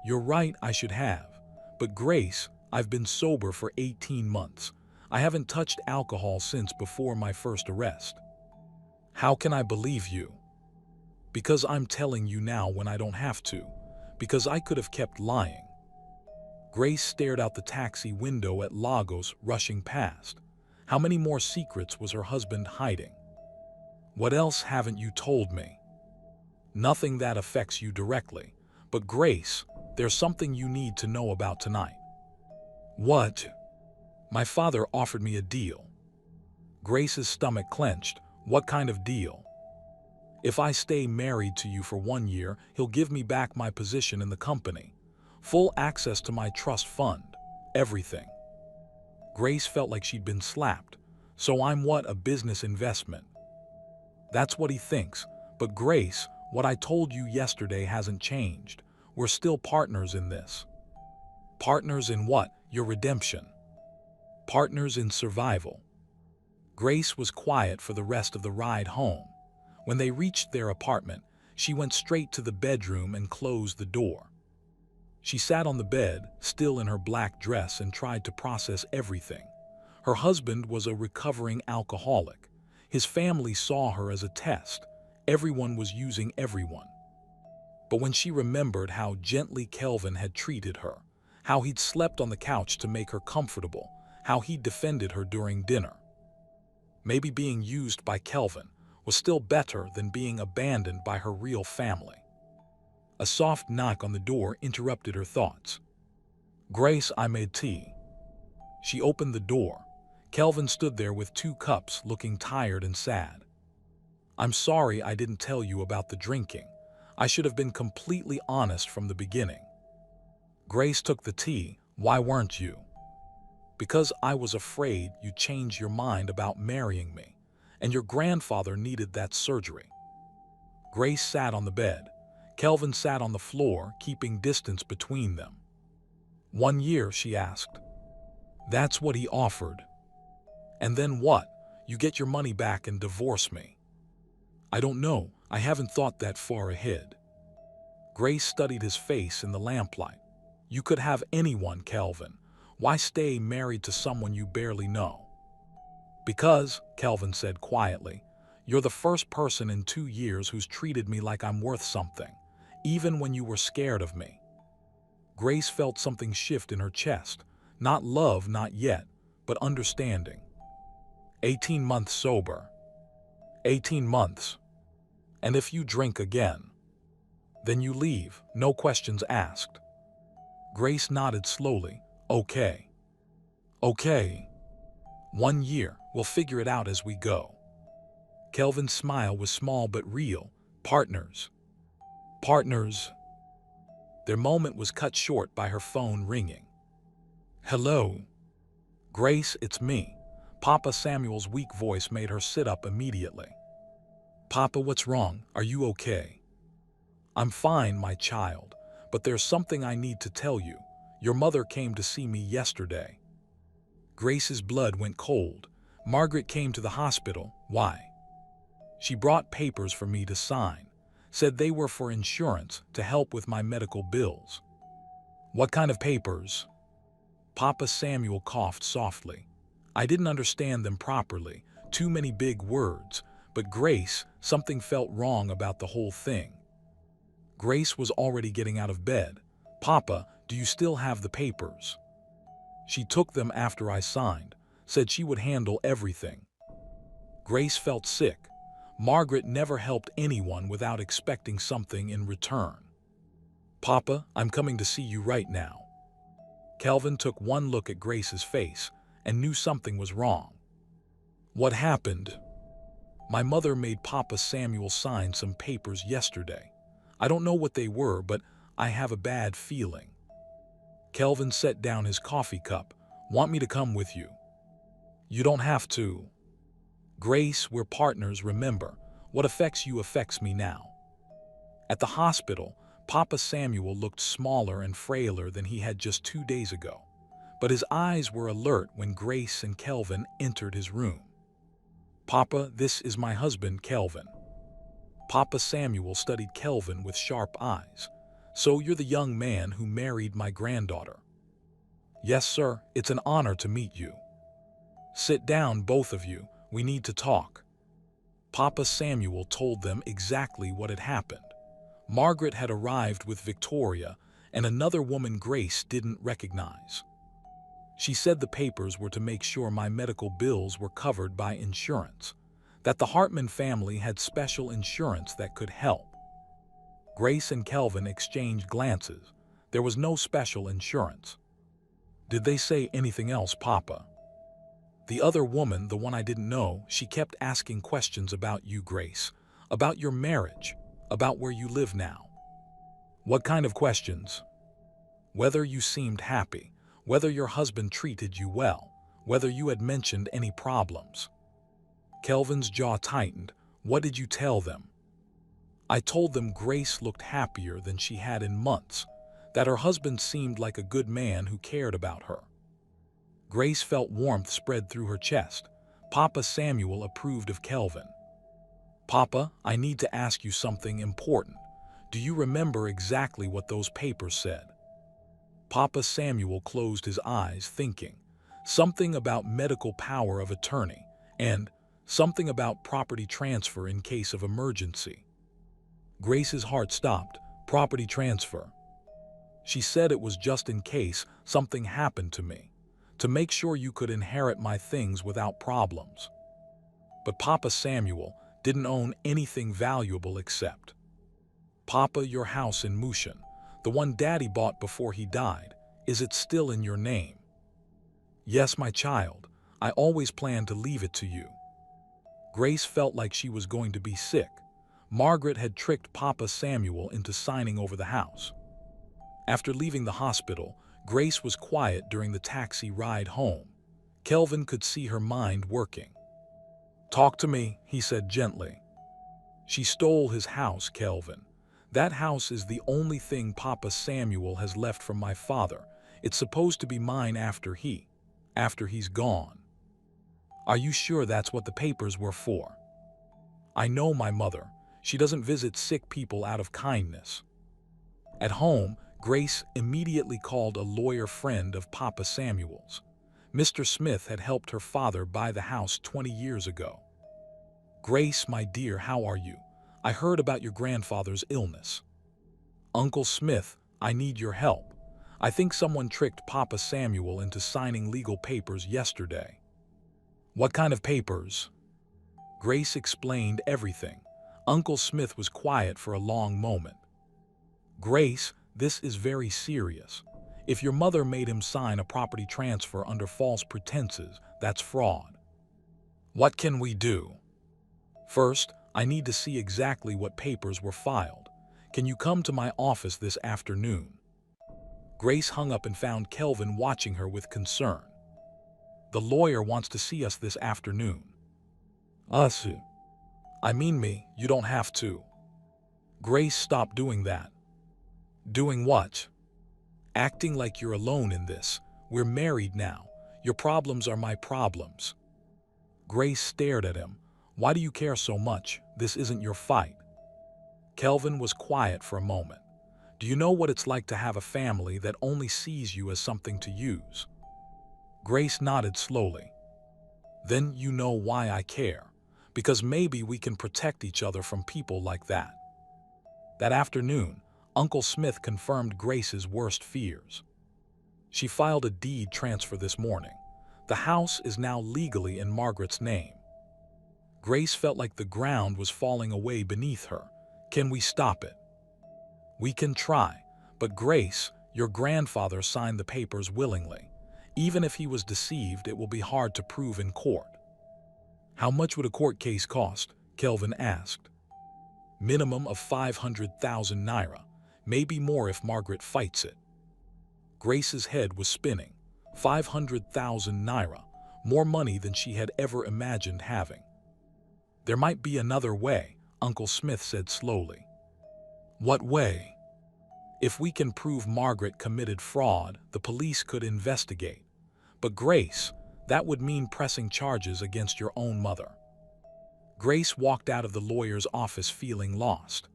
Speaker 1: "You're right, I should have. But Grace, I've been sober for 18 months. I haven't touched alcohol since before my first arrest." "How can I believe you?" "Because I'm telling you now when I don't have to. Because I could have kept lying." Grace stared out the taxi window at Lagos rushing past. How many more secrets was her husband hiding? "What else haven't you told me?" "Nothing that affects you directly. But Grace, there's something you need to know about tonight." "What?" "My father offered me a deal." Grace's stomach clenched. "What kind of deal?" "If I stay married to you for 1 year, he'll give me back my position in the company. Full access to my trust fund. Everything." Grace felt like she'd been slapped. "So I'm what, a business investment?" "That's what he thinks. But Grace, what I told you yesterday hasn't changed. We're still partners in this." Partners in what? Your redemption. Partners in survival. Grace was quiet for the rest of the ride home. When they reached their apartment, she went straight to the bedroom and closed the door. She sat on the bed, still in her black dress, and tried to process everything. Her husband was a recovering alcoholic. His family saw her as a test. Everyone was using everyone. But when she remembered how gently Kelvin had treated her, how he'd slept on the couch to make her comfortable, how he'd defended her during dinner, maybe being used by Kelvin was still better than being abandoned by her real family. A soft knock on the door interrupted her thoughts. "Grace, I made tea." She opened the door. Kelvin stood there with 2 cups, looking tired and sad. "I'm sorry I didn't tell you about the drinking. I should have been completely honest from the beginning." Grace took the tea. "Why weren't you?" "Because I was afraid you'd change your mind about marrying me, and your grandfather needed that surgery." Grace sat on the bed. Kelvin sat on the floor, keeping distance between them. "1 year," she asked. "That's what he offered." "And then what? You get your money back and divorce me?" "I don't know. I haven't thought that far ahead." Grace studied his face in the lamplight. "You could have anyone, Kelvin. Why stay married to someone you barely know?" "Because," Kelvin said quietly, "you're the first person in 2 years who's treated me like I'm worth something, even when you were scared of me." Grace felt something shift in her chest. Not love, not yet, but understanding. 18 months sober. 18 months. "And if you drink again?" "Then you leave, no questions asked." Grace nodded slowly. "Okay. Okay. 1 year, we'll figure it out as we go." Kelvin's smile was small but real. "Partners." "Partners." Their moment was cut short by her phone ringing. "Hello?" "Grace, it's me." Papa Samuel's weak voice made her sit up immediately. "Papa, what's wrong? Are you okay?" "I'm fine, my child, but there's something I need to tell you. Your mother came to see me yesterday." Grace's blood went cold. "Margaret came to the hospital. Why?" "She brought papers for me to sign. Said they were for insurance to help with my medical bills." "What kind of papers?" Papa Samuel coughed softly. "I didn't understand them properly. Too many big words. But Grace, something felt wrong about the whole thing." Grace was already getting out of bed. "Papa, do you still have the papers?" "She took them after I signed. Said she would handle everything." Grace felt sick. Margaret never helped anyone without expecting something in return. "Papa, I'm coming to see you right now." Kelvin took one look at Grace's face and knew something was wrong. "What happened?" "My mother made Papa Samuel sign some papers yesterday. I don't know what they were, but I have a bad feeling." Kelvin set down his coffee cup. "Want me to come with you?" "You don't have to." "Grace, we're partners, remember. What affects you affects me now." At the hospital, Papa Samuel looked smaller and frailer than he had just 2 days ago, but his eyes were alert when Grace and Kelvin entered his room. "Papa, this is my husband, Kelvin." Papa Samuel studied Kelvin with sharp eyes. "So you're the young man who married my granddaughter?" "Yes, sir. It's an honor to meet you." "Sit down, both of you. We need to talk." Papa Samuel told them exactly what had happened. Margaret had arrived with Victoria and another woman Grace didn't recognize. She said the papers were to make sure my medical bills were covered by insurance, that the Hartman family had special insurance that could help. Grace and Kelvin exchanged glances. There was no special insurance. "Did they say anything else, Papa?" "The other woman, the one I didn't know, she kept asking questions about you, Grace, about your marriage, about where you live now." "What kind of questions?" "Whether you seemed happy, whether your husband treated you well, whether you had mentioned any problems." Kelvin's jaw tightened. "What did you tell them?" "I told them Grace looked happier than she had in months, that her husband seemed like a good man who cared about her. Grace felt warmth spread through her chest. Papa Samuel approved of Kelvin. "Papa, I need to ask you something important. Do you remember exactly what those papers said?" Papa Samuel closed his eyes, thinking. Something about medical power of attorney, and something about property transfer in case of emergency. Grace's heart stopped. Property transfer. She said it was just in case something happened to me, to make sure you could inherit my things without problems. But Papa Samuel didn't own anything valuable except, "Papa, your house in Mushin, the one Daddy bought before he died, is it still in your name?" "Yes, my child. I always planned to leave it to you." Grace felt like she was going to be sick. Margaret had tricked Papa Samuel into signing over the house. After leaving the hospital, Grace was quiet during the taxi ride home. Kelvin could see her mind working. "Talk to me," he said gently. "She stole his house, Kelvin. That house is the only thing Papa Samuel has left from my father. It's supposed to be mine after he's gone." "Are you sure that's what the papers were for?" "I know my mother. She doesn't visit sick people out of kindness." At home, Grace immediately called a lawyer friend of Papa Samuel's. Mr. Smith had helped her father buy the house 20 years ago. "Grace, my dear, how are you? I heard about your grandfather's illness." "Uncle Smith, I need your help. I think someone tricked Papa Samuel into signing legal papers yesterday." "What kind of papers?" Grace explained everything. Uncle Smith was quiet for a long moment. "Grace, this is very serious. If your mother made him sign a property transfer under false pretenses, that's fraud." "What can we do?" "First, I need to see exactly what papers were filed. Can you come to my office this afternoon?" Grace hung up and found Kelvin watching her with concern. "The lawyer wants to see us this afternoon." "Us? I mean me, you don't have to." "Grace, stop doing that." "Doing what?" "Acting like you're alone in this. We're married now. Your problems are my problems." Grace stared at him. "Why do you care so much? This isn't your fight." Kelvin was quiet for a moment. "Do you know what it's like to have a family that only sees you as something to use?" Grace nodded slowly. "Then you know why I care. Because maybe we can protect each other from people like that." That afternoon, Uncle Smith confirmed Grace's worst fears. "She filed a deed transfer this morning. The house is now legally in Margaret's name." Grace felt like the ground was falling away beneath her. "Can we stop it?" "We can try. But Grace, your grandfather signed the papers willingly. Even if he was deceived, it will be hard to prove in court." "How much would a court case cost?" Kelvin asked. "Minimum of 500,000 naira. Maybe more if Margaret fights it." Grace's head was spinning. 500,000 naira. More money than she had ever imagined having. "There might be another way," Uncle Smith said slowly. "What way?" "If we can prove Margaret committed fraud, the police could investigate. But Grace, that would mean pressing charges against your own mother." Grace walked out of the lawyer's office feeling lost.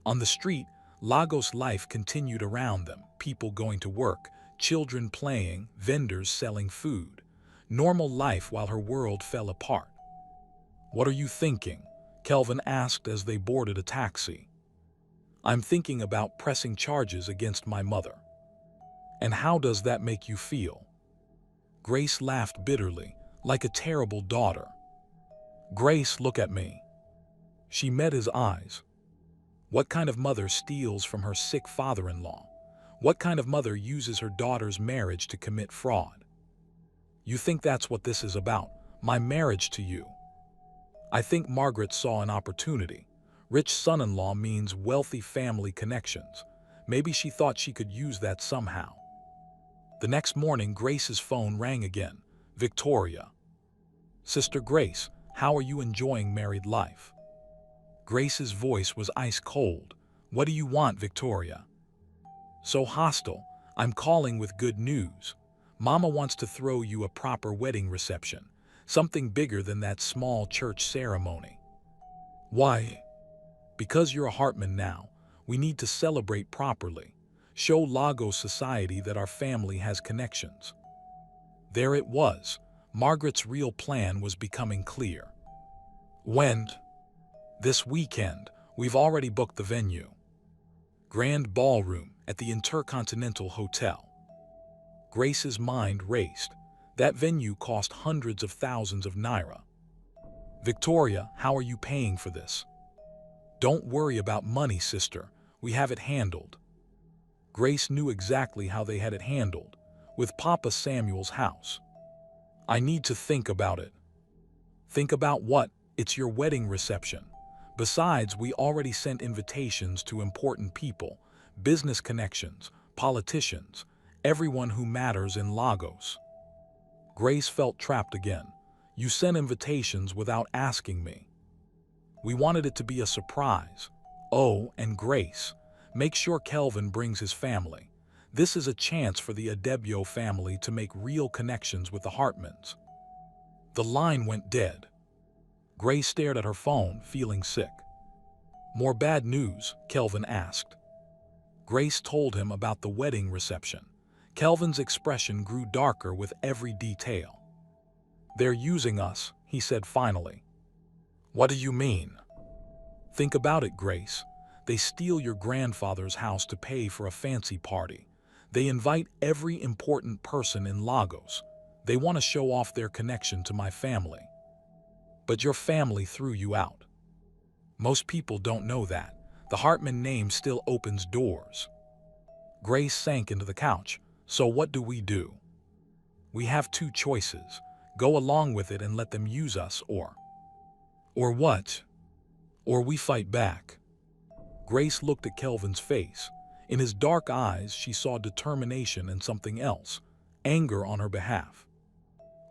Speaker 1: On the street, Lagos life continued around them, people going to work, children playing, vendors selling food. Normal life while her world fell apart. "What are you thinking?" Kelvin asked as they boarded a taxi. "I'm thinking about pressing charges against my mother." "And how does that make you feel?" Grace laughed bitterly, like a terrible daughter. "Grace, look at me." She met his eyes. What kind of mother steals from her sick father-in-law? What kind of mother uses her daughter's marriage to commit fraud? "You think that's what this is about, my marriage to you?" "I think Margaret saw an opportunity. Rich son-in-law means wealthy family connections. Maybe she thought she could use that somehow." The next morning, Grace's phone rang again. "Victoria." "Sister Grace, how are you enjoying married life?" Grace's voice was ice cold. "What do you want, Victoria?" So hostile, I'm calling with good news. Mama wants to throw you a proper wedding reception, something bigger than that small church ceremony. Why? Because you're a Hartman now, we need to celebrate properly. Show Lagos society that our family has connections. There it was. Margaret's real plan was becoming clear. When? This weekend. We've already booked the venue. Grand ballroom at the Intercontinental Hotel. Grace's mind raced. That venue cost hundreds of thousands of naira. Victoria, how are you paying for this? Don't worry about money, sister. We have it handled. Grace knew exactly how they had it handled, with Papa Samuel's house. I need to think about it. Think about what? It's your wedding reception. Besides, we already sent invitations to important people, business connections, politicians, everyone who matters in Lagos. Grace felt trapped again. You sent invitations without asking me. We wanted it to be a surprise. Oh, and Grace, make sure Kelvin brings his family. This is a chance for the Adebio family to make real connections with the Hartmans. The line went dead. Grace stared at her phone, feeling sick. More bad news? Kelvin asked. Grace told him about the wedding reception. Kelvin's expression grew darker with every detail. They're using us, he said finally. What do you mean? Think about it, Grace. They steal your grandfather's house to pay for a fancy party. They invite every important person in Lagos. They want to show off their connection to my family. But your family threw you out. Most people don't know that. The Hartman name still opens doors. Grace sank into the couch. So what do? We have two choices. Go along with it and let them use us, or what? Or we fight back. Grace looked at Kelvin's face. In his dark eyes, she saw determination and something else, anger on her behalf.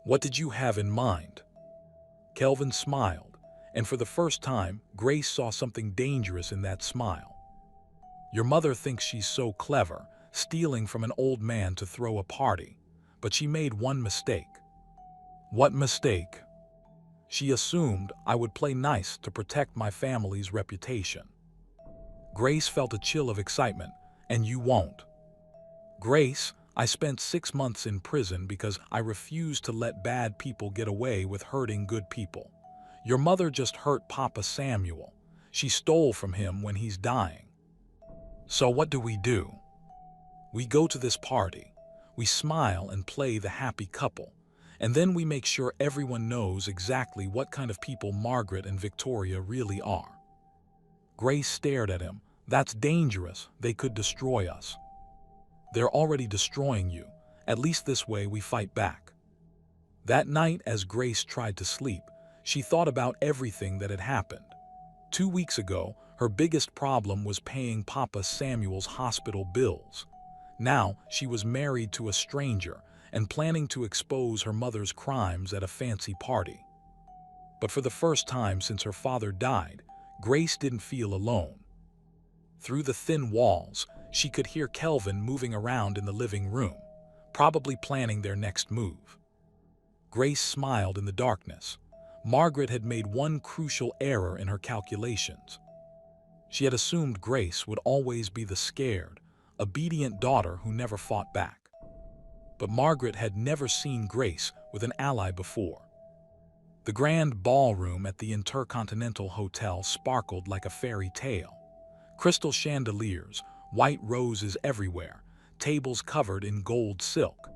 Speaker 1: What did you have in mind? Kelvin smiled, and for the first time, Grace saw something dangerous in that smile. Your mother thinks she's so clever, stealing from an old man to throw a party, but she made one mistake. What mistake? She assumed I would play nice to protect my family's reputation. Grace felt a chill of excitement, and you won't. Grace, I spent 6 months in prison because I refused to let bad people get away with hurting good people. Your mother just hurt Papa Samuel. She stole from him when he's dying. So what do? We go to this party. We smile and play the happy couple. And then we make sure everyone knows exactly what kind of people Margaret and Victoria really are. Grace stared at him. That's dangerous. They could destroy us. They're already destroying you. At least this way we fight back. That night, as Grace tried to sleep, she thought about everything that had happened. 2 weeks ago, her biggest problem was paying Papa Samuel's hospital bills. Now, she was married to a stranger and planning to expose her mother's crimes at a fancy party. But for the first time since her father died, Grace didn't feel alone. Through the thin walls, she could hear Kelvin moving around in the living room, probably planning their next move. Grace smiled in the darkness. Margaret had made one crucial error in her calculations. She had assumed Grace would always be the scared, obedient daughter who never fought back. But Margaret had never seen Grace with an ally before. The grand ballroom at the Intercontinental Hotel sparkled like a fairy tale. Crystal chandeliers, white roses everywhere, tables covered in gold silk.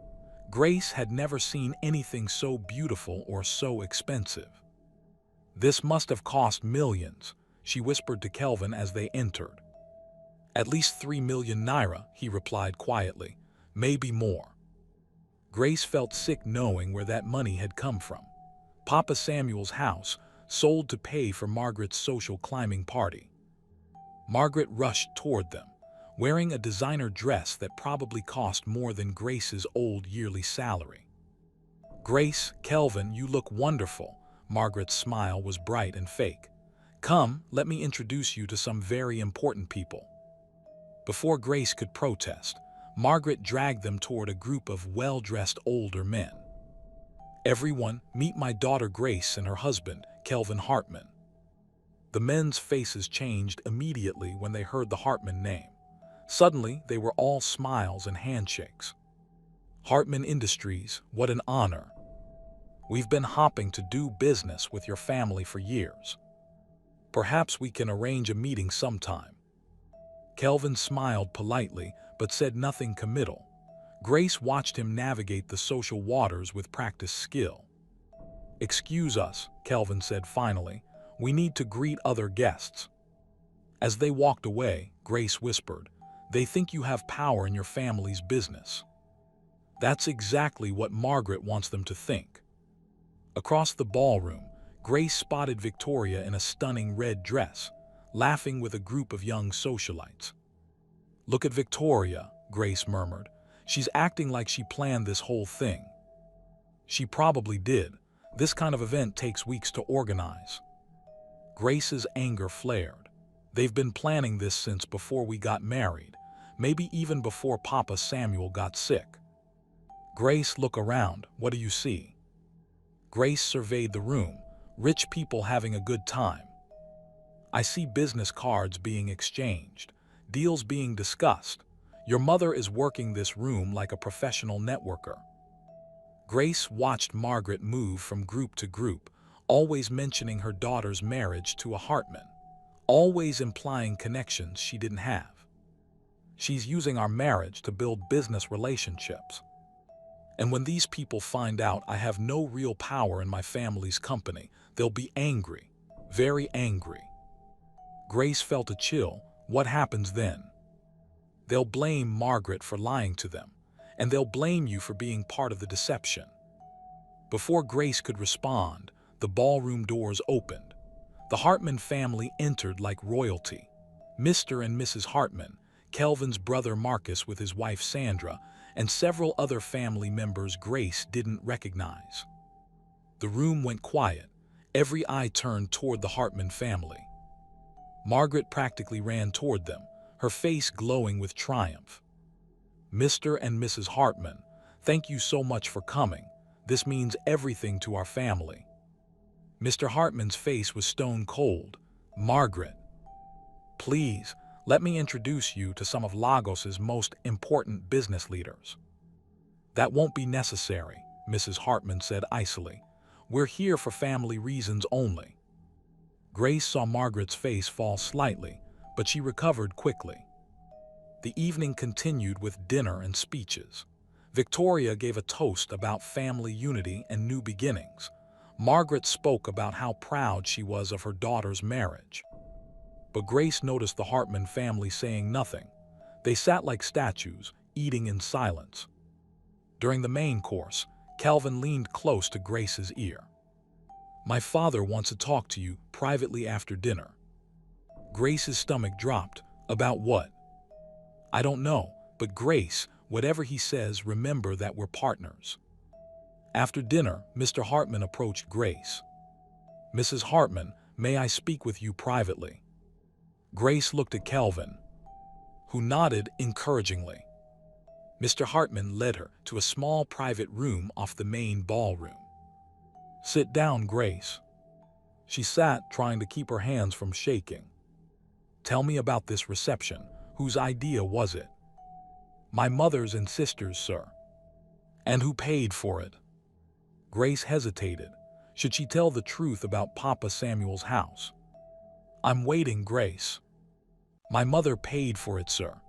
Speaker 1: Grace had never seen anything so beautiful or so expensive. This must have cost millions, she whispered to Kelvin as they entered. At least 3 million naira, he replied quietly, maybe more. Grace felt sick knowing where that money had come from. Papa Samuel's house, sold to pay for Margaret's social climbing party. Margaret rushed toward them, wearing a designer dress that probably cost more than Grace's old yearly salary. Grace, Kelvin, you look wonderful. Margaret's smile was bright and fake. Come, let me introduce you to some very important people. Before Grace could protest, Margaret dragged them toward a group of well-dressed older men. "Everyone, meet my daughter Grace and her husband, Kelvin Hartman." The men's faces changed immediately when they heard the Hartman name. Suddenly, they were all smiles and handshakes. "Hartman Industries, what an honor. We've been hoping to do business with your family for years. Perhaps we can arrange a meeting sometime." Kelvin smiled politely, but said nothing committal. Grace watched him navigate the social waters with practiced skill. "Excuse us," Kelvin said finally. "We need to greet other guests." As they walked away, Grace whispered, "They think you have power in your family's business." That's exactly what Margaret wants them to think. Across the ballroom, Grace spotted Victoria in a stunning red dress, laughing with a group of young socialites. "Look at Victoria," Grace murmured. "She's acting like she planned this whole thing." She probably did. This kind of event takes weeks to organize. Grace's anger flared. "They've been planning this since before we got married, maybe even before Papa Samuel got sick." "Grace, look around. What do you see?" Grace surveyed the room, rich people having a good time. "I see business cards being exchanged, deals being discussed. Your mother is working this room like a professional networker." Grace watched Margaret move from group to group, always mentioning her daughter's marriage to a Hartman, always implying connections she didn't have. "She's using our marriage to build business relationships. And when these people find out I have no real power in my family's company, they'll be angry, very angry." Grace felt a chill. What happens then? "They'll blame Margaret for lying to them, and they'll blame you for being part of the deception." Before Grace could respond, the ballroom doors opened. The Hartman family entered like royalty. Mr. and Mrs. Hartman, Kelvin's brother Marcus with his wife Sandra, and several other family members Grace didn't recognize. The room went quiet. Every eye turned toward the Hartman family. Margaret practically ran toward them, her face glowing with triumph. "Mr. and Mrs. Hartman, thank you so much for coming. This means everything to our family." Mr. Hartman's face was stone cold. "Margaret, please, let me introduce you to some of Lagos's most important business leaders." "That won't be necessary," Mrs. Hartman said icily. "We're here for family reasons only." Grace saw Margaret's face fall slightly, but she recovered quickly. The evening continued with dinner and speeches. Victoria gave a toast about family unity and new beginnings. Margaret spoke about how proud she was of her daughter's marriage. But Grace noticed the Hartman family saying nothing. They sat like statues, eating in silence. During the main course, Kelvin leaned close to Grace's ear. "My father wants to talk to you privately after dinner." Grace's stomach dropped. "About what?" "I don't know, but Grace, whatever he says, remember that we're partners." After dinner, Mr. Hartman approached Grace. "Mrs. Hartman, may I speak with you privately?" Grace looked at Kelvin, who nodded encouragingly. Mr. Hartman led her to a small private room off the main ballroom. "Sit down, Grace." She sat, trying to keep her hands from shaking. "Tell me about this reception. Whose idea was it?" "My mother's and sister's, sir." "And who paid for it?" Grace hesitated. Should she tell the truth about Papa Samuel's house? "I'm waiting, Grace." "My mother paid for it, sir."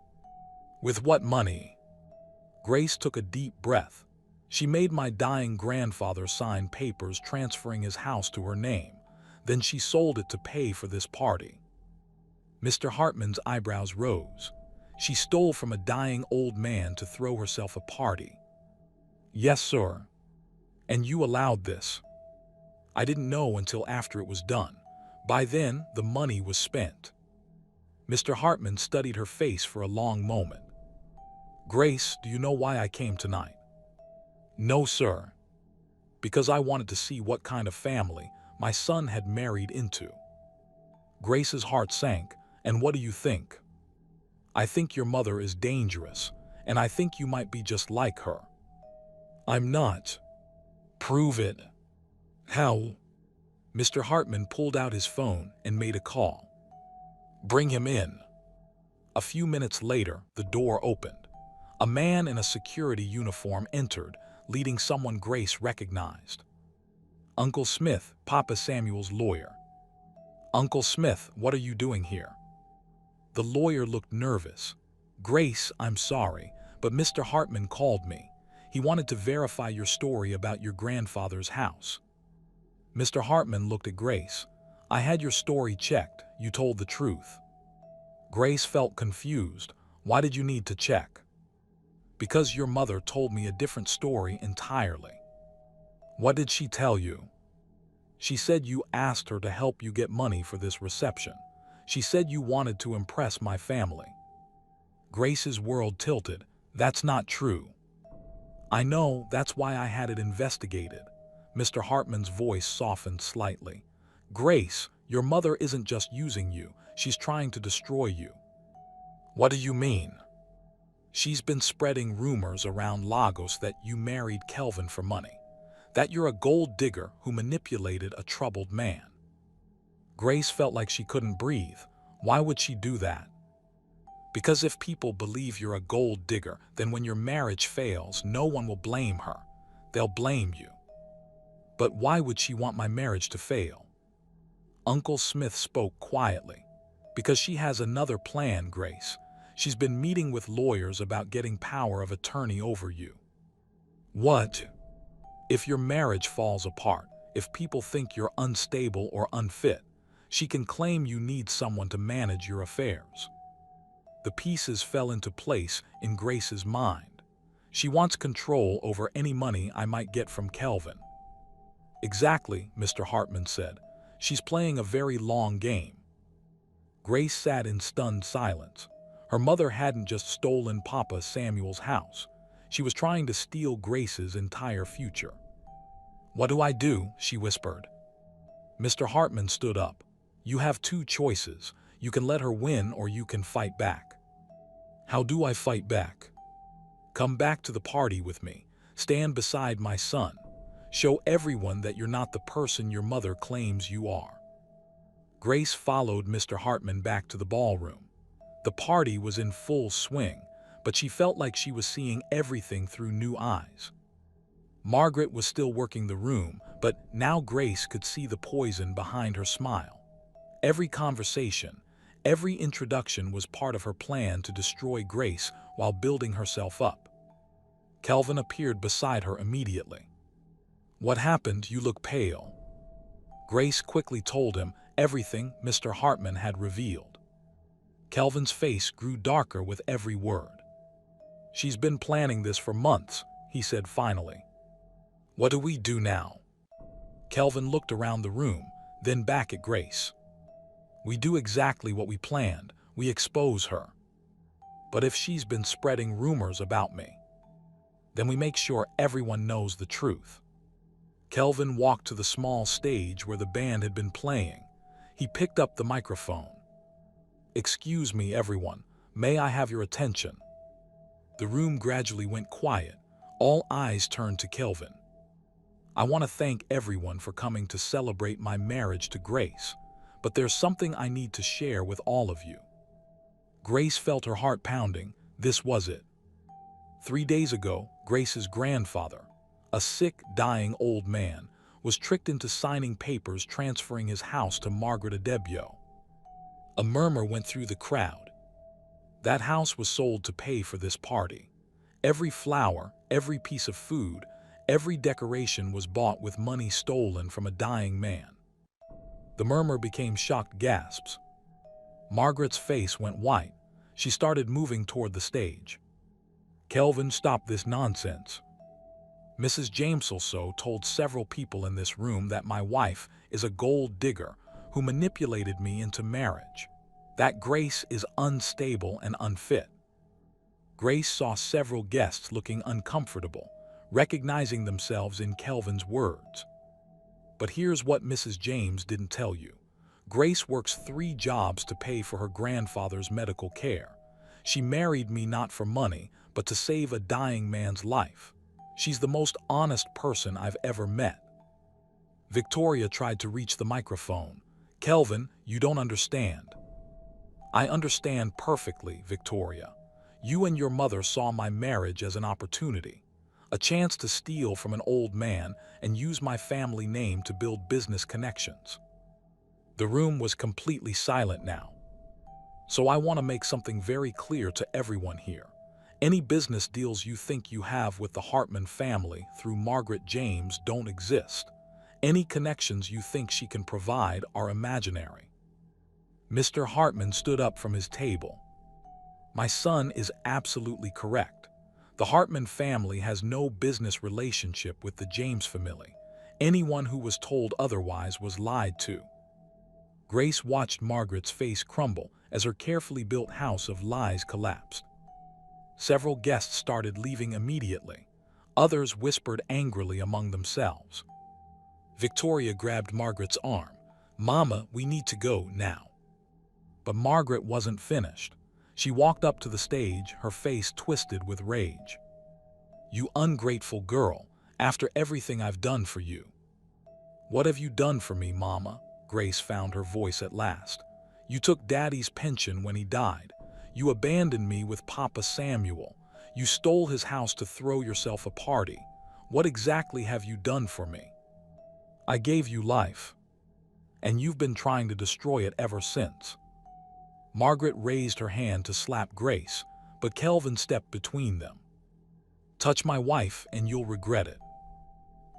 Speaker 1: "With what money?" Grace took a deep breath. "She made my dying grandfather sign papers transferring his house to her name. Then she sold it to pay for this party." Mr. Hartman's eyebrows rose. "She stole from a dying old man to throw herself a party." "Yes, sir." "And you allowed this?" "I didn't know until after it was done. By then, the money was spent." Mr. Hartman studied her face for a long moment. "Grace, do you know why I came tonight?" "No, sir." "Because I wanted to see what kind of family my son had married into." Grace's heart sank. "And what do you think?" I think your mother is dangerous, and I think you might be just like her." "I'm not." "Prove it." "How?" Mr. Hartman pulled out his phone and made a call. "Bring him in." A few minutes later, the door opened. A man in a security uniform entered, leading someone Grace recognized. "Uncle Smith, Papa Samuel's lawyer." "Uncle Smith, what are you doing here?" The lawyer looked nervous. "Grace, I'm sorry, but Mr. Hartman called me. He wanted to verify your story about your grandfather's house." Mr. Hartman looked at Grace. "I had your story checked. You told the truth." Grace felt confused. "Why did you need to check?" "Because your mother told me a different story entirely." "What did she tell you?" "She said you asked her to help you get money for this reception. She said you wanted to impress my family." Grace's world tilted. "That's not true." "I know, that's why I had it investigated." Mr. Hartman's voice softened slightly. "Grace, your mother isn't just using you, she's trying to destroy you." "What do you mean?" "She's been spreading rumors around Lagos that you married Kelvin for money, that you're a gold digger who manipulated a troubled man." Grace felt like she couldn't breathe. Why would she do that? "Because if people believe you're a gold digger, then when your marriage fails, no one will blame her. They'll blame you." "But why would she want my marriage to fail?" Uncle Smith spoke quietly. "Because she has another plan, Grace. She's been meeting with lawyers about getting power of attorney over you." "What?" "If your marriage falls apart, if people think you're unstable or unfit, she can claim you need someone to manage your affairs." The pieces fell into place in Grace's mind. "She wants control over any money I might get from Kelvin." "Exactly," Mr. Hartman said. "She's playing a very long game." Grace sat in stunned silence. Her mother hadn't just stolen Papa Samuel's house. She was trying to steal Grace's entire future. "What do I do?" she whispered. Mr. Hartman stood up. "You have two choices. You can let her win or you can fight back." "How do I fight back?" "Come back to the party with me. Stand beside my son. Show everyone that you're not the person your mother claims you are." Grace followed Mr. Hartman back to the ballroom. The party was in full swing, but she felt like she was seeing everything through new eyes. Margaret was still working the room, but now Grace could see the poison behind her smile. Every conversation, every introduction was part of her plan to destroy Grace while building herself up. Kelvin appeared beside her immediately. "What happened? You look pale." Grace quickly told him everything Mr. Hartman had revealed. Kelvin's face grew darker with every word. "She's been planning this for months," he said finally. "What do we do now?" Kelvin looked around the room, then back at Grace. "We do exactly what we planned. We expose her. But if she's been spreading rumors about me, then we make sure everyone knows the truth." Kelvin walked to the small stage where the band had been playing. He picked up the microphone. "Excuse me, everyone. May I have your attention?" The room gradually went quiet. All eyes turned to Kelvin. "I want to thank everyone for coming to celebrate my marriage to Grace, but there's something I need to share with all of you." Grace felt her heart pounding. This was it. 3 days ago, Grace's grandfather, a sick, dying old man, was tricked into signing papers transferring his house to Margaret Adebio. A murmur went through the crowd. That house was sold to pay for this party. Every flower, every piece of food, every decoration was bought with money stolen from a dying man. The murmur became shocked gasps. Margaret's face went white. She started moving toward the stage. "Kelvin, stop this nonsense." "Mrs. James also told several people in this room that my wife is a gold digger who manipulated me into marriage. That Grace is unstable and unfit." Grace saw several guests looking uncomfortable, recognizing themselves in Kelvin's words. But here's what Mrs. James didn't tell you. Grace works 3 jobs to pay for her grandfather's medical care. She married me not for money, but to save a dying man's life. She's the most honest person I've ever met." Victoria tried to reach the microphone. "Kelvin, you don't understand." "I understand perfectly, Victoria. You and your mother saw my marriage as an opportunity, a chance to steal from an old man and use my family name to build business connections." The room was completely silent now. "So I want to make something very clear to everyone here. Any business deals you think you have with the Hartman family through Margaret James don't exist. Any connections you think she can provide are imaginary." Mr. Hartman stood up from his table. "My son is absolutely correct. The Hartman family has no business relationship with the James family. Anyone who was told otherwise was lied to." Grace watched Margaret's face crumble as her carefully built house of lies collapsed. Several guests started leaving immediately. Others whispered angrily among themselves. Victoria grabbed Margaret's arm. "Mama, we need to go now." But Margaret wasn't finished. She walked up to the stage, her face twisted with rage. "You ungrateful girl, after everything I've done for you." "What have you done for me, Mama?" Grace found her voice at last. "You took Daddy's pension when he died. You abandoned me with Papa Samuel. You stole his house to throw yourself a party. What exactly have you done for me? I gave you life, and you've been trying to destroy it ever since." Margaret raised her hand to slap Grace, but Kelvin stepped between them. "Touch my wife and you'll regret it."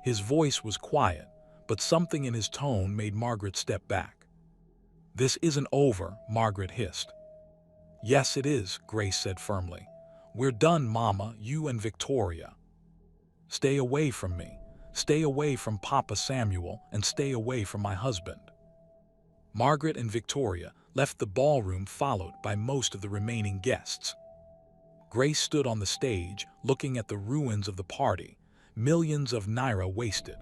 Speaker 1: His voice was quiet, but something in his tone made Margaret step back. "This isn't over," Margaret hissed. "Yes, it is," Grace said firmly. "We're done, Mama, you and Victoria. Stay away from me. Stay away from Papa Samuel and stay away from my husband." Margaret and Victoria left the ballroom, followed by most of the remaining guests. Grace stood on the stage, looking at the ruins of the party, millions of naira wasted,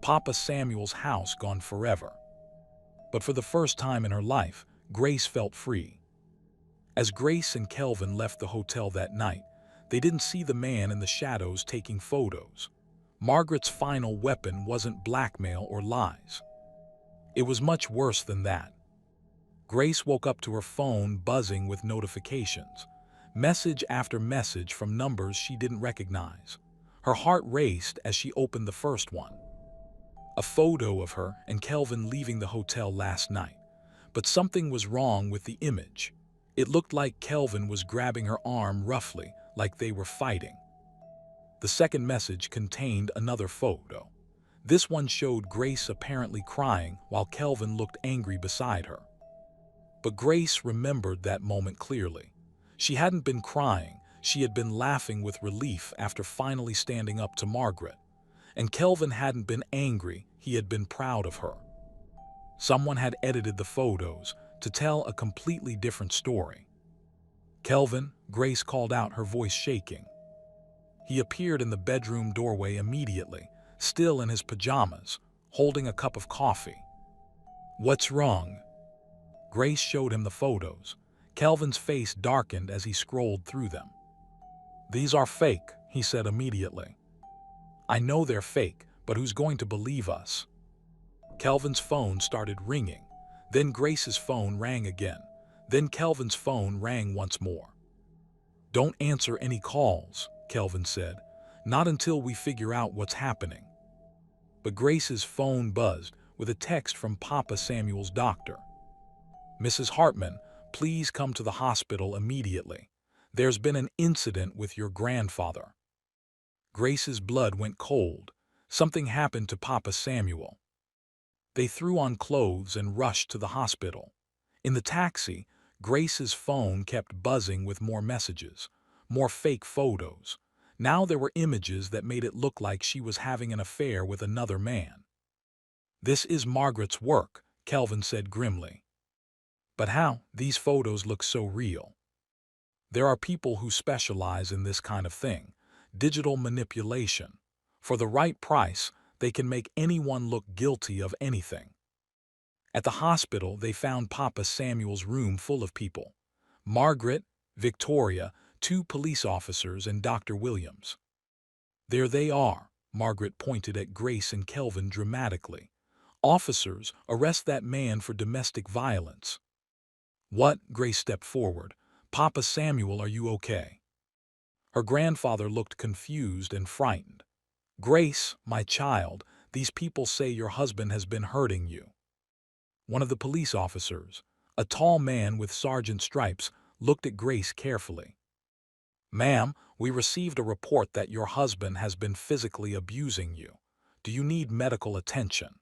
Speaker 1: Papa Samuel's house gone forever. But for the first time in her life, Grace felt free. As Grace and Kelvin left the hotel that night, they didn't see the man in the shadows taking photos. Margaret's final weapon wasn't blackmail or lies. It was much worse than that. Grace woke up to her phone buzzing with notifications, message after message from numbers she didn't recognize. Her heart raced as she opened the first one. A photo of her and Kelvin leaving the hotel last night. But something was wrong with the image. It looked like Kelvin was grabbing her arm roughly, like they were fighting. The second message contained another photo. This one showed Grace apparently crying while Kelvin looked angry beside her. But Grace remembered that moment clearly. She hadn't been crying, she had been laughing with relief after finally standing up to Margaret. And Kelvin hadn't been angry, he had been proud of her. Someone had edited the photos to tell a completely different story. "Kelvin," Grace called out, her voice shaking. He appeared in the bedroom doorway immediately, still in his pajamas, holding a cup of coffee. "What's wrong?" Grace showed him the photos. Kelvin's face darkened as he scrolled through them. "These are fake," he said immediately. "I know they're fake, but who's going to believe us?" Kelvin's phone started ringing. Then Grace's phone rang again. Then Kelvin's phone rang once more. "Don't answer any calls," Kelvin said. "Not until we figure out what's happening." But Grace's phone buzzed with a text from Papa Samuel's doctor. "Mrs. Hartman, please come to the hospital immediately. There's been an incident with your grandfather." Grace's blood went cold. Something happened to Papa Samuel. They threw on clothes and rushed to the hospital. In the taxi, Grace's phone kept buzzing with more messages, more fake photos. Now there were images that made it look like she was having an affair with another man. "This is Margaret's work," Kelvin said grimly. "But how? These photos look so real." "There are people who specialize in this kind of thing, digital manipulation. For the right price, they can make anyone look guilty of anything." At the hospital, they found Papa Samuel's room full of people. Margaret, Victoria, 2 police officers, and Dr. Williams. There they are, Margaret pointed at Grace and Kelvin dramatically. Officers, arrest that man for domestic violence. What? Grace stepped forward. Papa Samuel, are you okay? Her grandfather looked confused and frightened. Grace, my child, these people say your husband has been hurting you. One of the police officers, a tall man with sergeant stripes, looked at Grace carefully. Ma'am, we received a report that your husband has been physically abusing you. Do you need medical attention?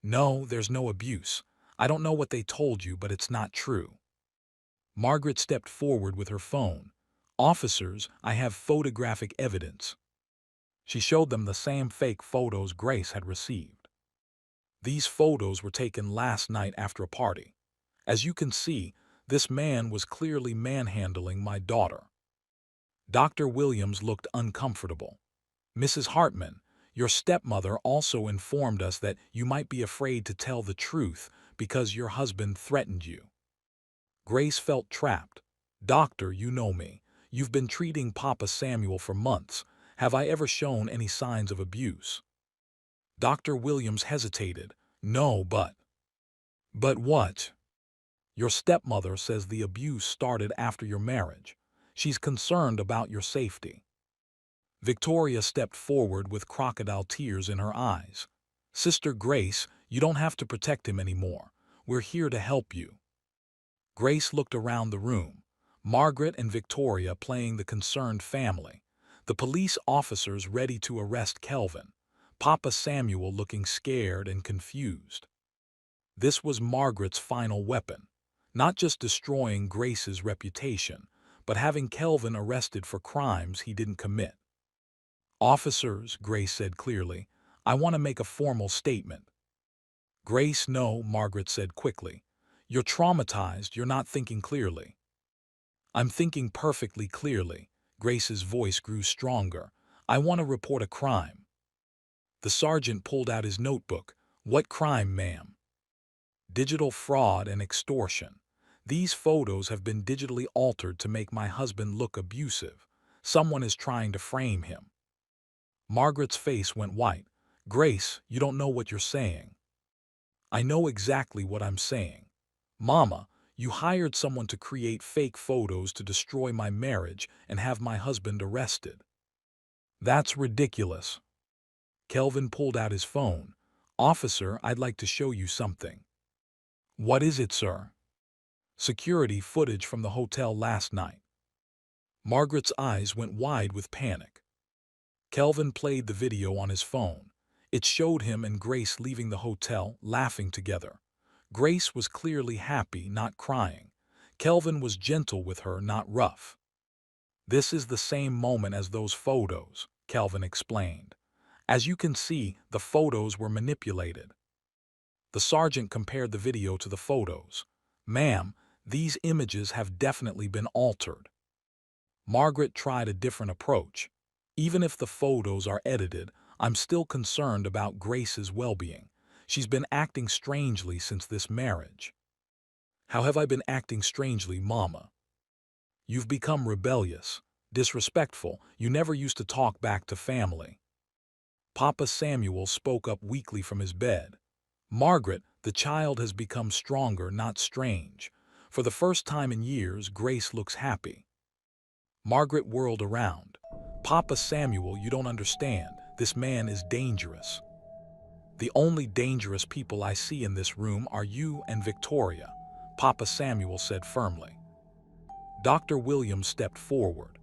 Speaker 1: No, there's no abuse. I don't know what they told you, but it's not true. Margaret stepped forward with her phone. Officers, I have photographic evidence. She showed them the same fake photos Grace had received. These photos were taken last night after a party. As you can see, this man was clearly manhandling my daughter. Dr. Williams looked uncomfortable. Mrs. Hartman, your stepmother also informed us that you might be afraid to tell the truth because your husband threatened you. Grace felt trapped. Doctor, you know me. You've been treating Papa Samuel for months. Have I ever shown any signs of abuse? Dr. Williams hesitated. No, but... But what? Your stepmother says the abuse started after your marriage. She's concerned about your safety. Victoria stepped forward with crocodile tears in her eyes. Sister Grace, you don't have to protect him anymore. We're here to help you. Grace looked around the room. Margaret and Victoria playing the concerned family. The police officers ready to arrest Kelvin. Papa Samuel looking scared and confused. This was Margaret's final weapon. Not just destroying Grace's reputation, but having Kelvin arrested for crimes he didn't commit. Officers, Grace said clearly, I want to make a formal statement. Grace, no, Margaret said quickly. You're traumatized, you're not thinking clearly. I'm thinking perfectly clearly. Grace's voice grew stronger. I want to report a crime. The sergeant pulled out his notebook. What crime, ma'am? Digital fraud and extortion. These photos have been digitally altered to make my husband look abusive. Someone is trying to frame him. Margaret's face went white. Grace, you don't know what you're saying. I know exactly what I'm saying. Mama, you hired someone to create fake photos to destroy my marriage and have my husband arrested. That's ridiculous. Kelvin pulled out his phone. Officer, I'd like to show you something. What is it, sir? Security footage from the hotel last night. Margaret's eyes went wide with panic. Kelvin played the video on his phone. It showed him and Grace leaving the hotel, laughing together. Grace was clearly happy, not crying. Kelvin was gentle with her, not rough. This is the same moment as those photos, Kelvin explained. As you can see, the photos were manipulated. The sergeant compared the video to the photos. Ma'am, these images have definitely been altered. Margaret tried a different approach. Even if the photos are edited, I'm still concerned about Grace's well-being. She's been acting strangely since this marriage. How have I been acting strangely, Mama? You've become rebellious, disrespectful. You never used to talk back to family. Papa Samuel spoke up weakly from his bed. Margaret, the child has become stronger, not strange. For the first time in years, Grace looks happy. Margaret whirled around. Papa Samuel, you don't understand. This man is dangerous. The only dangerous people I see in this room are you and Victoria, Papa Samuel said firmly. Dr. Williams stepped forward.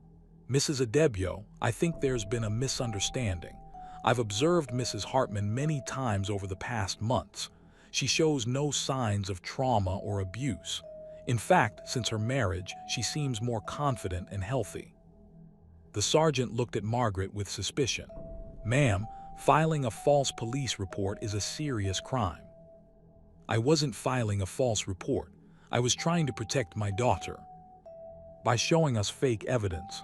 Speaker 1: Mrs. Adebio, I think there's been a misunderstanding. I've observed Mrs. Hartman many times over the past months. She shows no signs of trauma or abuse. In fact, since her marriage, she seems more confident and healthy. The sergeant looked at Margaret with suspicion. Ma'am, filing a false police report is a serious crime. I wasn't filing a false report. I was trying to protect my daughter. By showing us fake evidence.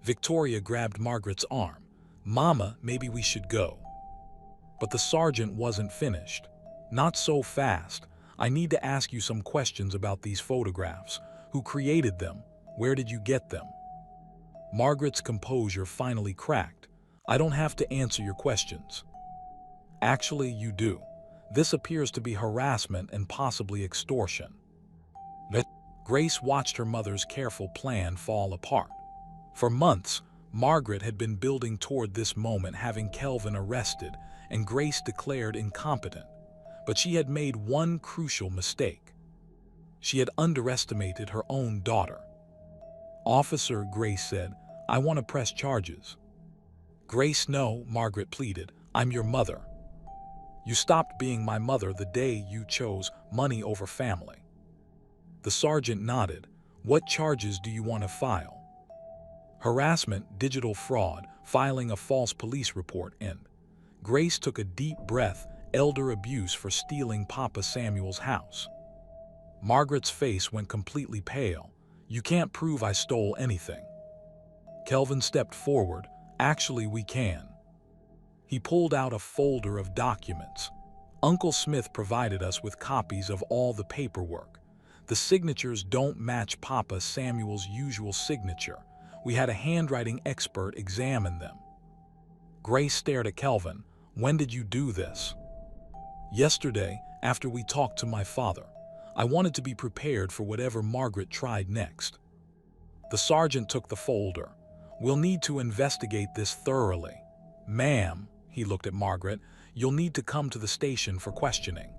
Speaker 1: Victoria grabbed Margaret's arm. Mama, maybe we should go. But the sergeant wasn't finished. Not so fast. I need to ask you some questions about these photographs. Who created them? Where did you get them? Margaret's composure finally cracked. I don't have to answer your questions. Actually, you do. This appears to be harassment and possibly extortion. Grace watched her mother's careful plan fall apart. For months, Margaret had been building toward this moment, having Kelvin arrested and Grace declared incompetent. But she had made one crucial mistake. She had underestimated her own daughter. Officer, Grace said, I want to press charges. Grace, no, Margaret pleaded. I'm your mother. You stopped being my mother the day you chose money over family. The sergeant nodded. What charges do you want to file? Harassment, digital fraud, filing a false police report, and Grace took a deep breath, elder abuse for stealing Papa Samuel's house. Margaret's face went completely pale. You can't prove I stole anything. Kelvin stepped forward. Actually, we can. He pulled out a folder of documents. Uncle Smith provided us with copies of all the paperwork. The signatures don't match Papa Samuel's usual signature. We had a handwriting expert examine them. Grace stared at Kelvin. When did you do this? Yesterday, after we talked to my father. I wanted to be prepared for whatever Margaret tried next. The sergeant took the folder. We'll need to investigate this thoroughly. Ma'am, he looked at Margaret, you'll need to come to the station for questioning.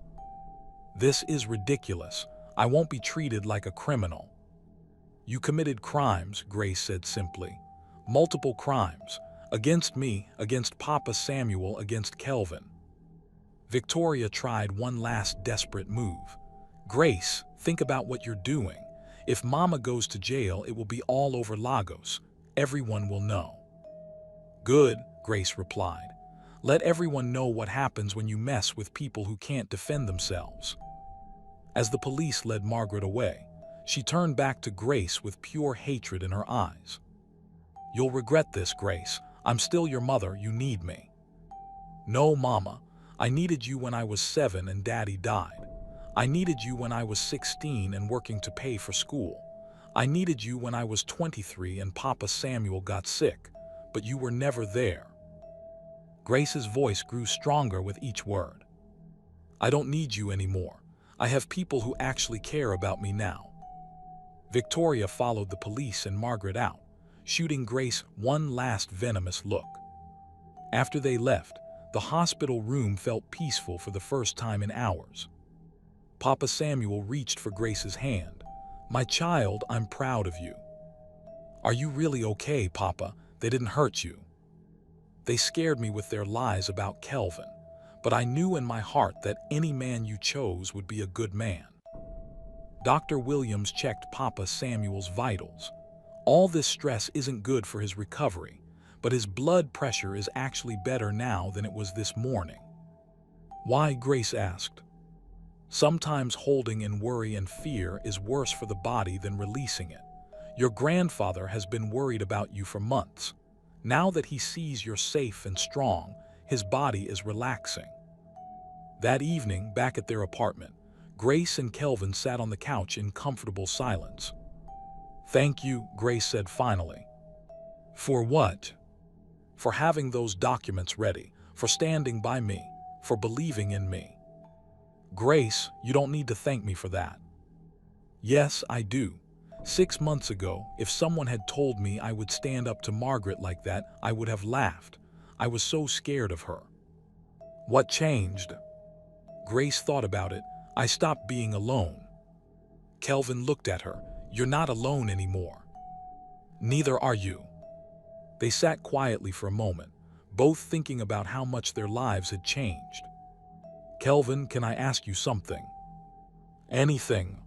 Speaker 1: This is ridiculous. I won't be treated like a criminal. You committed crimes, Grace said simply. Multiple crimes. Against me, against Papa Samuel, against Kelvin. Victoria tried one last desperate move. Grace, think about what you're doing. If Mama goes to jail, it will be all over Lagos. Everyone will know. Good, Grace replied. Let everyone know what happens when you mess with people who can't defend themselves. As the police led Margaret away, she turned back to Grace with pure hatred in her eyes. You'll regret this, Grace. I'm still your mother. You need me. No, Mama. I needed you when I was 7 and Daddy died. I needed you when I was 16 and working to pay for school. I needed you when I was 23 and Papa Samuel got sick, but you were never there. Grace's voice grew stronger with each word. I don't need you anymore. I have people who actually care about me now. Victoria followed the police and Margaret out, shooting Grace one last venomous look. After they left, the hospital room felt peaceful for the first time in hours. Papa Samuel reached for Grace's hand. My child, I'm proud of you. Are you really okay, Papa? They didn't hurt you. They scared me with their lies about Kelvin, but I knew in my heart that any man you chose would be a good man. Dr. Williams checked Papa Samuel's vitals. All this stress isn't good for his recovery, but his blood pressure is actually better now than it was this morning. Why? Grace asked. Sometimes holding in worry and fear is worse for the body than releasing it. Your grandfather has been worried about you for months. Now that he sees you're safe and strong, his body is relaxing. That evening, back at their apartment, Grace and Kelvin sat on the couch in comfortable silence. Thank you, Grace said finally. For what? For having those documents ready, for standing by me, for believing in me. Grace, you don't need to thank me for that. Yes, I do. 6 months ago, if someone had told me I would stand up to Margaret like that, I would have laughed. I was so scared of her. What changed? Grace thought about it. I stopped being alone. Kelvin looked at her. You're not alone anymore. Neither are you. They sat quietly for a moment, both thinking about how much their lives had changed. Kelvin, can I ask you something? Anything.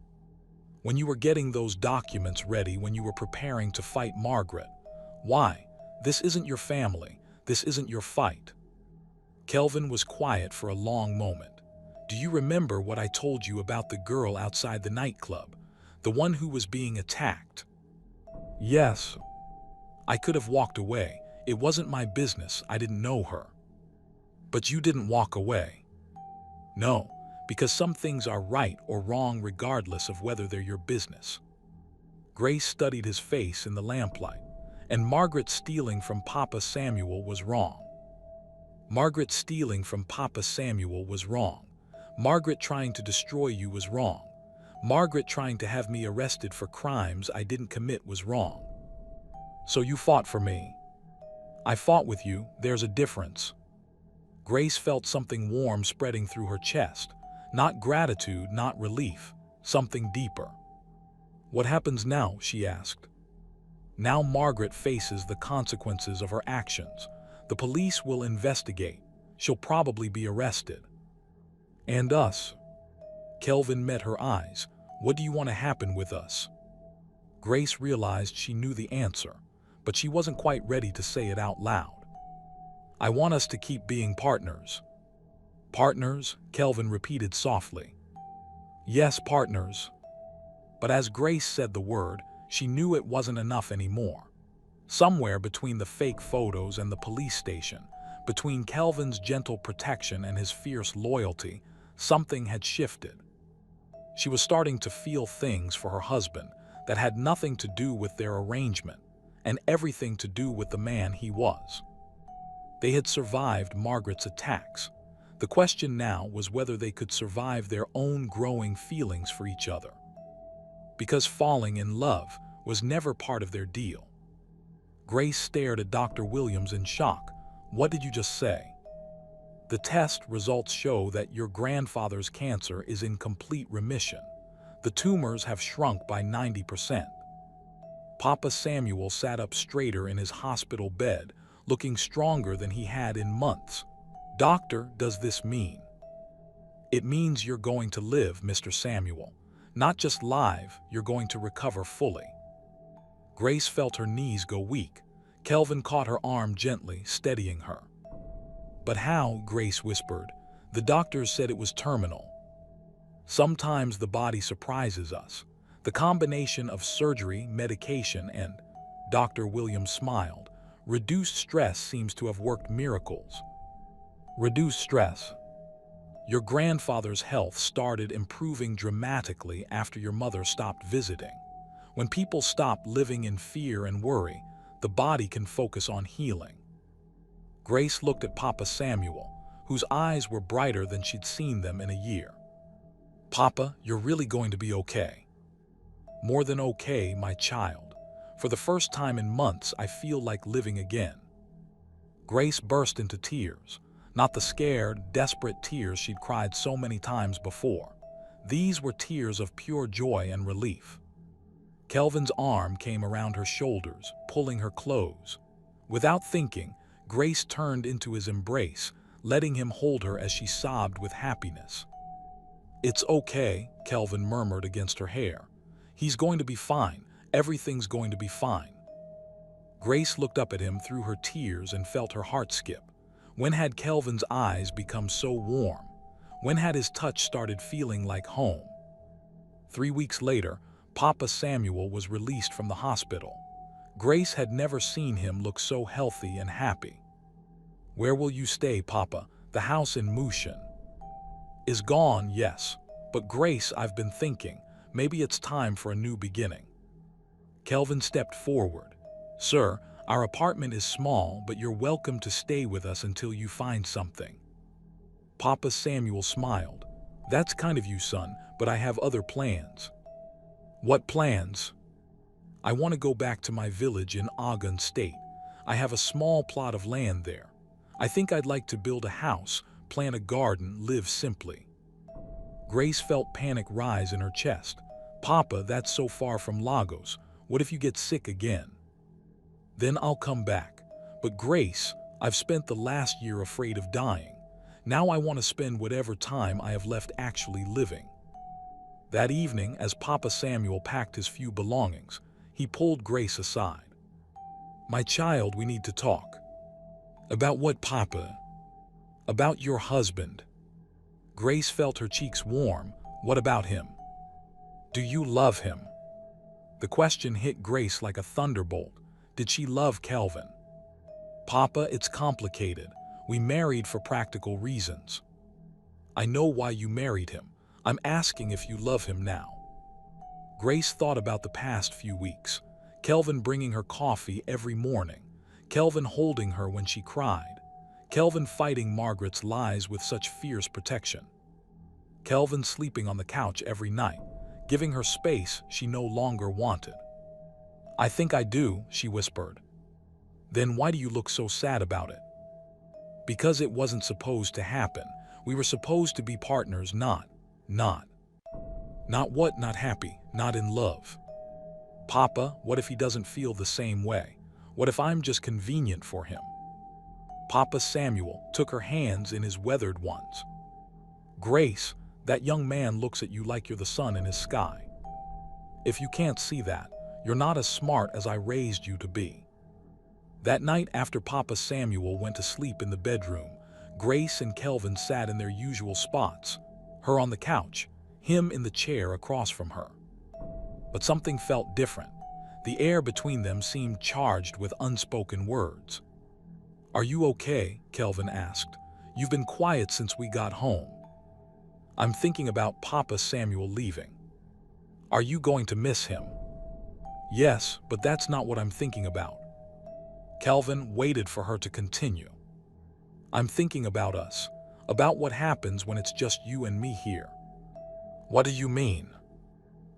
Speaker 1: When you were getting those documents ready, when you were preparing to fight Margaret, why? This isn't your family. This isn't your fight. Kelvin was quiet for a long moment. Do you remember what I told you about the girl outside the nightclub? The one who was being attacked? Yes. I could have walked away. It wasn't my business. I didn't know her. But you didn't walk away. No, because some things are right or wrong regardless of whether they're your business. Grace studied his face in the lamplight, and Margaret stealing from Papa Samuel was wrong. Margaret stealing from Papa Samuel was wrong. Margaret trying to destroy you was wrong. Margaret trying to have me arrested for crimes I didn't commit was wrong. So you fought for me. I fought with you, there's a difference. Grace felt something warm spreading through her chest. Not gratitude, not relief, something deeper. What happens now? She asked. Now Margaret faces the consequences of her actions. The police will investigate. She'll probably be arrested. And us? Kelvin met her eyes. What do you want to happen with us? Grace realized she knew the answer, but she wasn't quite ready to say it out loud. I want us to keep being partners. Partners? Kelvin repeated softly. Yes, partners. But as Grace said the word, she knew it wasn't enough anymore. Somewhere between the fake photos and the police station, between Kelvin's gentle protection and his fierce loyalty, something had shifted. She was starting to feel things for her husband that had nothing to do with their arrangement and everything to do with the man he was. They had survived Margaret's attacks. The question now was whether they could survive their own growing feelings for each other. Because falling in love was never part of their deal. Grace stared at Dr. Williams in shock. What did you just say? The test results show that your grandfather's cancer is in complete remission. The tumors have shrunk by 90%. Papa Samuel sat up straighter in his hospital bed, looking stronger than he had in months. Doctor, does this mean? It means you're going to live, Mr. Samuel. Not just live, you're going to recover fully. Grace felt her knees go weak. Kelvin caught her arm gently, steadying her. But how? Grace whispered. The doctors said it was terminal. Sometimes the body surprises us. The combination of surgery, medication, and, Dr. Williams smiled, reduced stress seems to have worked miracles. Reduced stress. Your grandfather's health started improving dramatically after your mother stopped visiting. When people stop living in fear and worry, the body can focus on healing. Grace looked at Papa Samuel, whose eyes were brighter than she'd seen them in a year. Papa, you're really going to be okay. More than okay, my child. For the first time in months, I feel like living again. Grace burst into tears, not the scared, desperate tears she'd cried so many times before. These were tears of pure joy and relief. Kelvin's arm came around her shoulders, pulling her close. Without thinking, Grace turned into his embrace, letting him hold her as she sobbed with happiness. It's okay, Kelvin murmured against her hair. He's going to be fine. Everything's going to be fine. Grace looked up at him through her tears and felt her heart skip. When had Kelvin's eyes become so warm? When had his touch started feeling like home? 3 weeks later, Papa Samuel was released from the hospital. Grace had never seen him look so healthy and happy. Where will you stay, Papa? The house in Mushin is gone, yes. But Grace, I've been thinking, maybe it's time for a new beginning. Kelvin stepped forward. Sir, our apartment is small, but you're welcome to stay with us until you find something. Papa Samuel smiled. That's kind of you, son, but I have other plans. What plans? I want to go back to my village in Ogun State. I have a small plot of land there. I think I'd like to build a house, plant a garden, live simply. Grace felt panic rise in her chest. Papa, that's so far from Lagos. What if you get sick again? Then I'll come back. But Grace, I've spent the last year afraid of dying. Now I want to spend whatever time I have left actually living. That evening, as Papa Samuel packed his few belongings, he pulled Grace aside. My child, we need to talk. About what, Papa? About your husband. Grace felt her cheeks warm. What about him? Do you love him? The question hit Grace like a thunderbolt. Did she love Kelvin? Papa, it's complicated. We married for practical reasons. I know why you married him. I'm asking if you love him now. Grace thought about the past few weeks. Kelvin bringing her coffee every morning. Kelvin holding her when she cried. Kelvin fighting Margaret's lies with such fierce protection. Kelvin sleeping on the couch every night, giving her space she no longer wanted. "I think I do," she whispered. "Then why do you look so sad about it?" "Because it wasn't supposed to happen. We were supposed to be partners, not what? Not happy, not in love." "Papa, what if he doesn't feel the same way? What if I'm just convenient for him?" Papa Samuel took her hands in his weathered ones. "Grace, that young man looks at you like you're the sun in his sky. If you can't see that, you're not as smart as I raised you to be." That night after Papa Samuel went to sleep in the bedroom, Grace and Kelvin sat in their usual spots, her on the couch, him in the chair across from her. But something felt different. The air between them seemed charged with unspoken words. "Are you okay?" Kelvin asked. "You've been quiet since we got home." "I'm thinking about Papa Samuel leaving." "Are you going to miss him?" "Yes, but that's not what I'm thinking about." Kelvin waited for her to continue. "I'm thinking about us, about what happens when it's just you and me here." "What do you mean?"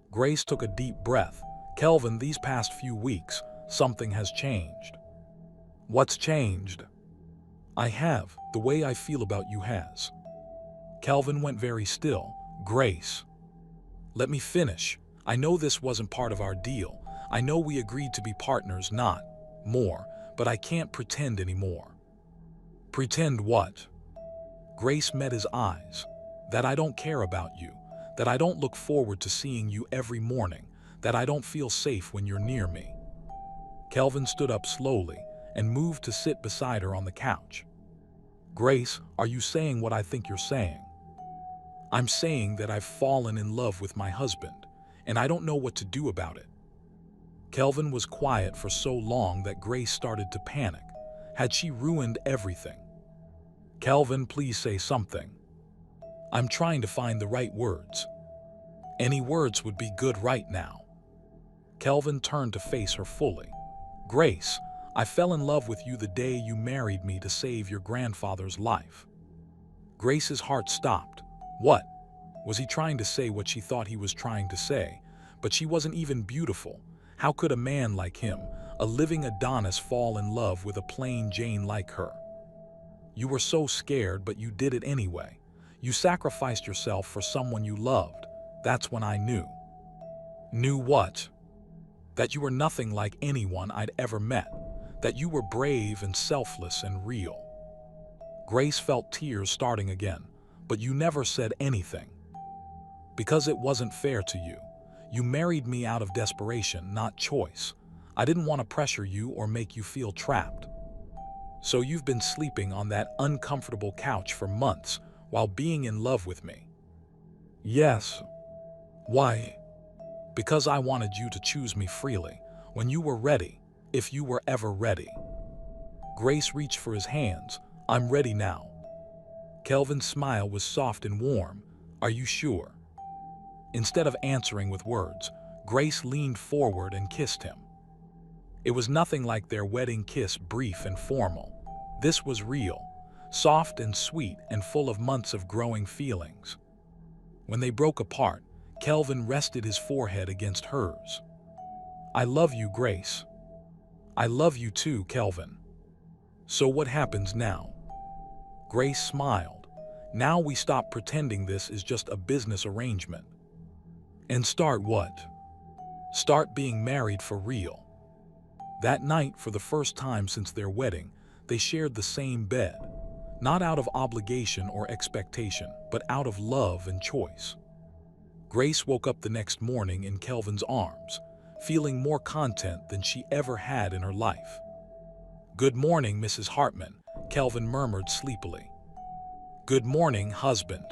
Speaker 1: Grace took a deep breath. "Kelvin, these past few weeks, something has changed." "What's changed?" The way I feel about you has." Kelvin went very still. "Grace, let me finish. I know this wasn't part of our deal. I know we agreed to be partners, not more, but I can't pretend anymore." "Pretend what?" Grace met his eyes. "That I don't care about you, that I don't look forward to seeing you every morning, that I don't feel safe when you're near me." Kelvin stood up slowly and moved to sit beside her on the couch. "Grace, are you saying what I think you're saying?" "I'm saying that I've fallen in love with my husband, and I don't know what to do about it." Kelvin was quiet for so long that Grace started to panic. Had she ruined everything? "Kelvin, please say something." "I'm trying to find the right words." "Any words would be good right now." Kelvin turned to face her fully. "Grace, I fell in love with you the day you married me to save your grandfather's life." Grace's heart stopped. What? Was he trying to say what she thought he was trying to say? But she wasn't even beautiful. How could a man like him, a living Adonis, fall in love with a plain Jane like her? "You were so scared, but you did it anyway. You sacrificed yourself for someone you loved. That's when I knew." "Knew what?" "That you were nothing like anyone I'd ever met. That you were brave and selfless and real." Grace felt tears starting again. "But you never said anything." "Because it wasn't fair to you. You married me out of desperation, not choice. I didn't want to pressure you or make you feel trapped." "So you've been sleeping on that uncomfortable couch for months while being in love with me?" "Yes." "Why?" "Because I wanted you to choose me freely, when you were ready, if you were ever ready." Grace reached for his hands. "I'm ready now." Kelvin's smile was soft and warm. "Are you sure?" Instead of answering with words, Grace leaned forward and kissed him. It was nothing like their wedding kiss, brief and formal. This was real, soft and sweet and full of months of growing feelings. When they broke apart, Kelvin rested his forehead against hers. "I love you, Grace." "I love you too, Kelvin." "So what happens now?" Grace smiled. "Now we stop pretending this is just a business arrangement." "And start what?" "Start being married for real." That night, for the first time since their wedding, they shared the same bed. Not out of obligation or expectation, but out of love and choice. Grace woke up the next morning in Kelvin's arms, feeling more content than she ever had in her life. "Good morning, Mrs. Hartman," Kelvin murmured sleepily. "Good morning, husband.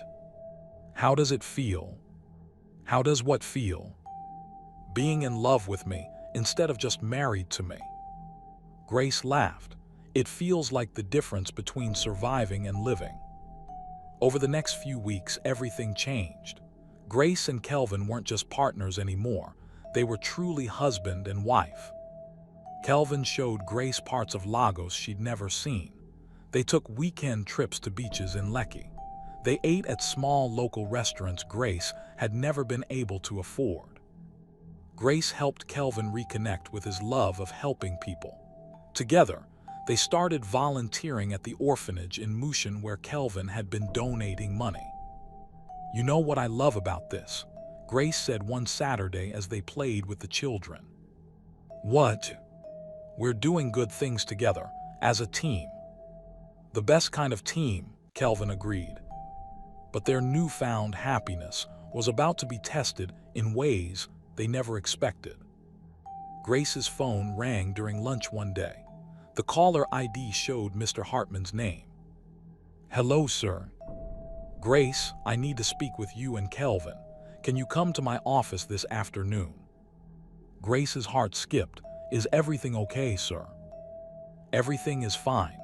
Speaker 1: How does it feel?" "How does what feel?" "Being in love with me, instead of just married to me." Grace laughed. "It feels like the difference between surviving and living." Over the next few weeks, everything changed. Grace and Kelvin weren't just partners anymore. They were truly husband and wife. Kelvin showed Grace parts of Lagos she'd never seen. They took weekend trips to beaches in Lekki. They ate at small local restaurants Grace had never been able to afford. Grace helped Kelvin reconnect with his love of helping people. Together, they started volunteering at the orphanage in Mushin where Kelvin had been donating money. "You know what I love about this?" Grace said one Saturday as they played with the children. "What?" "We're doing good things together, as a team." "The best kind of team," Kelvin agreed. But their newfound happiness was about to be tested in ways they never expected. Grace's phone rang during lunch one day. The caller ID showed Mr. Hartman's name. "Hello, sir." "Grace, I need to speak with you and Kelvin. Can you come to my office this afternoon?" Grace's heart skipped. "Is everything okay, sir?" "Everything is fine,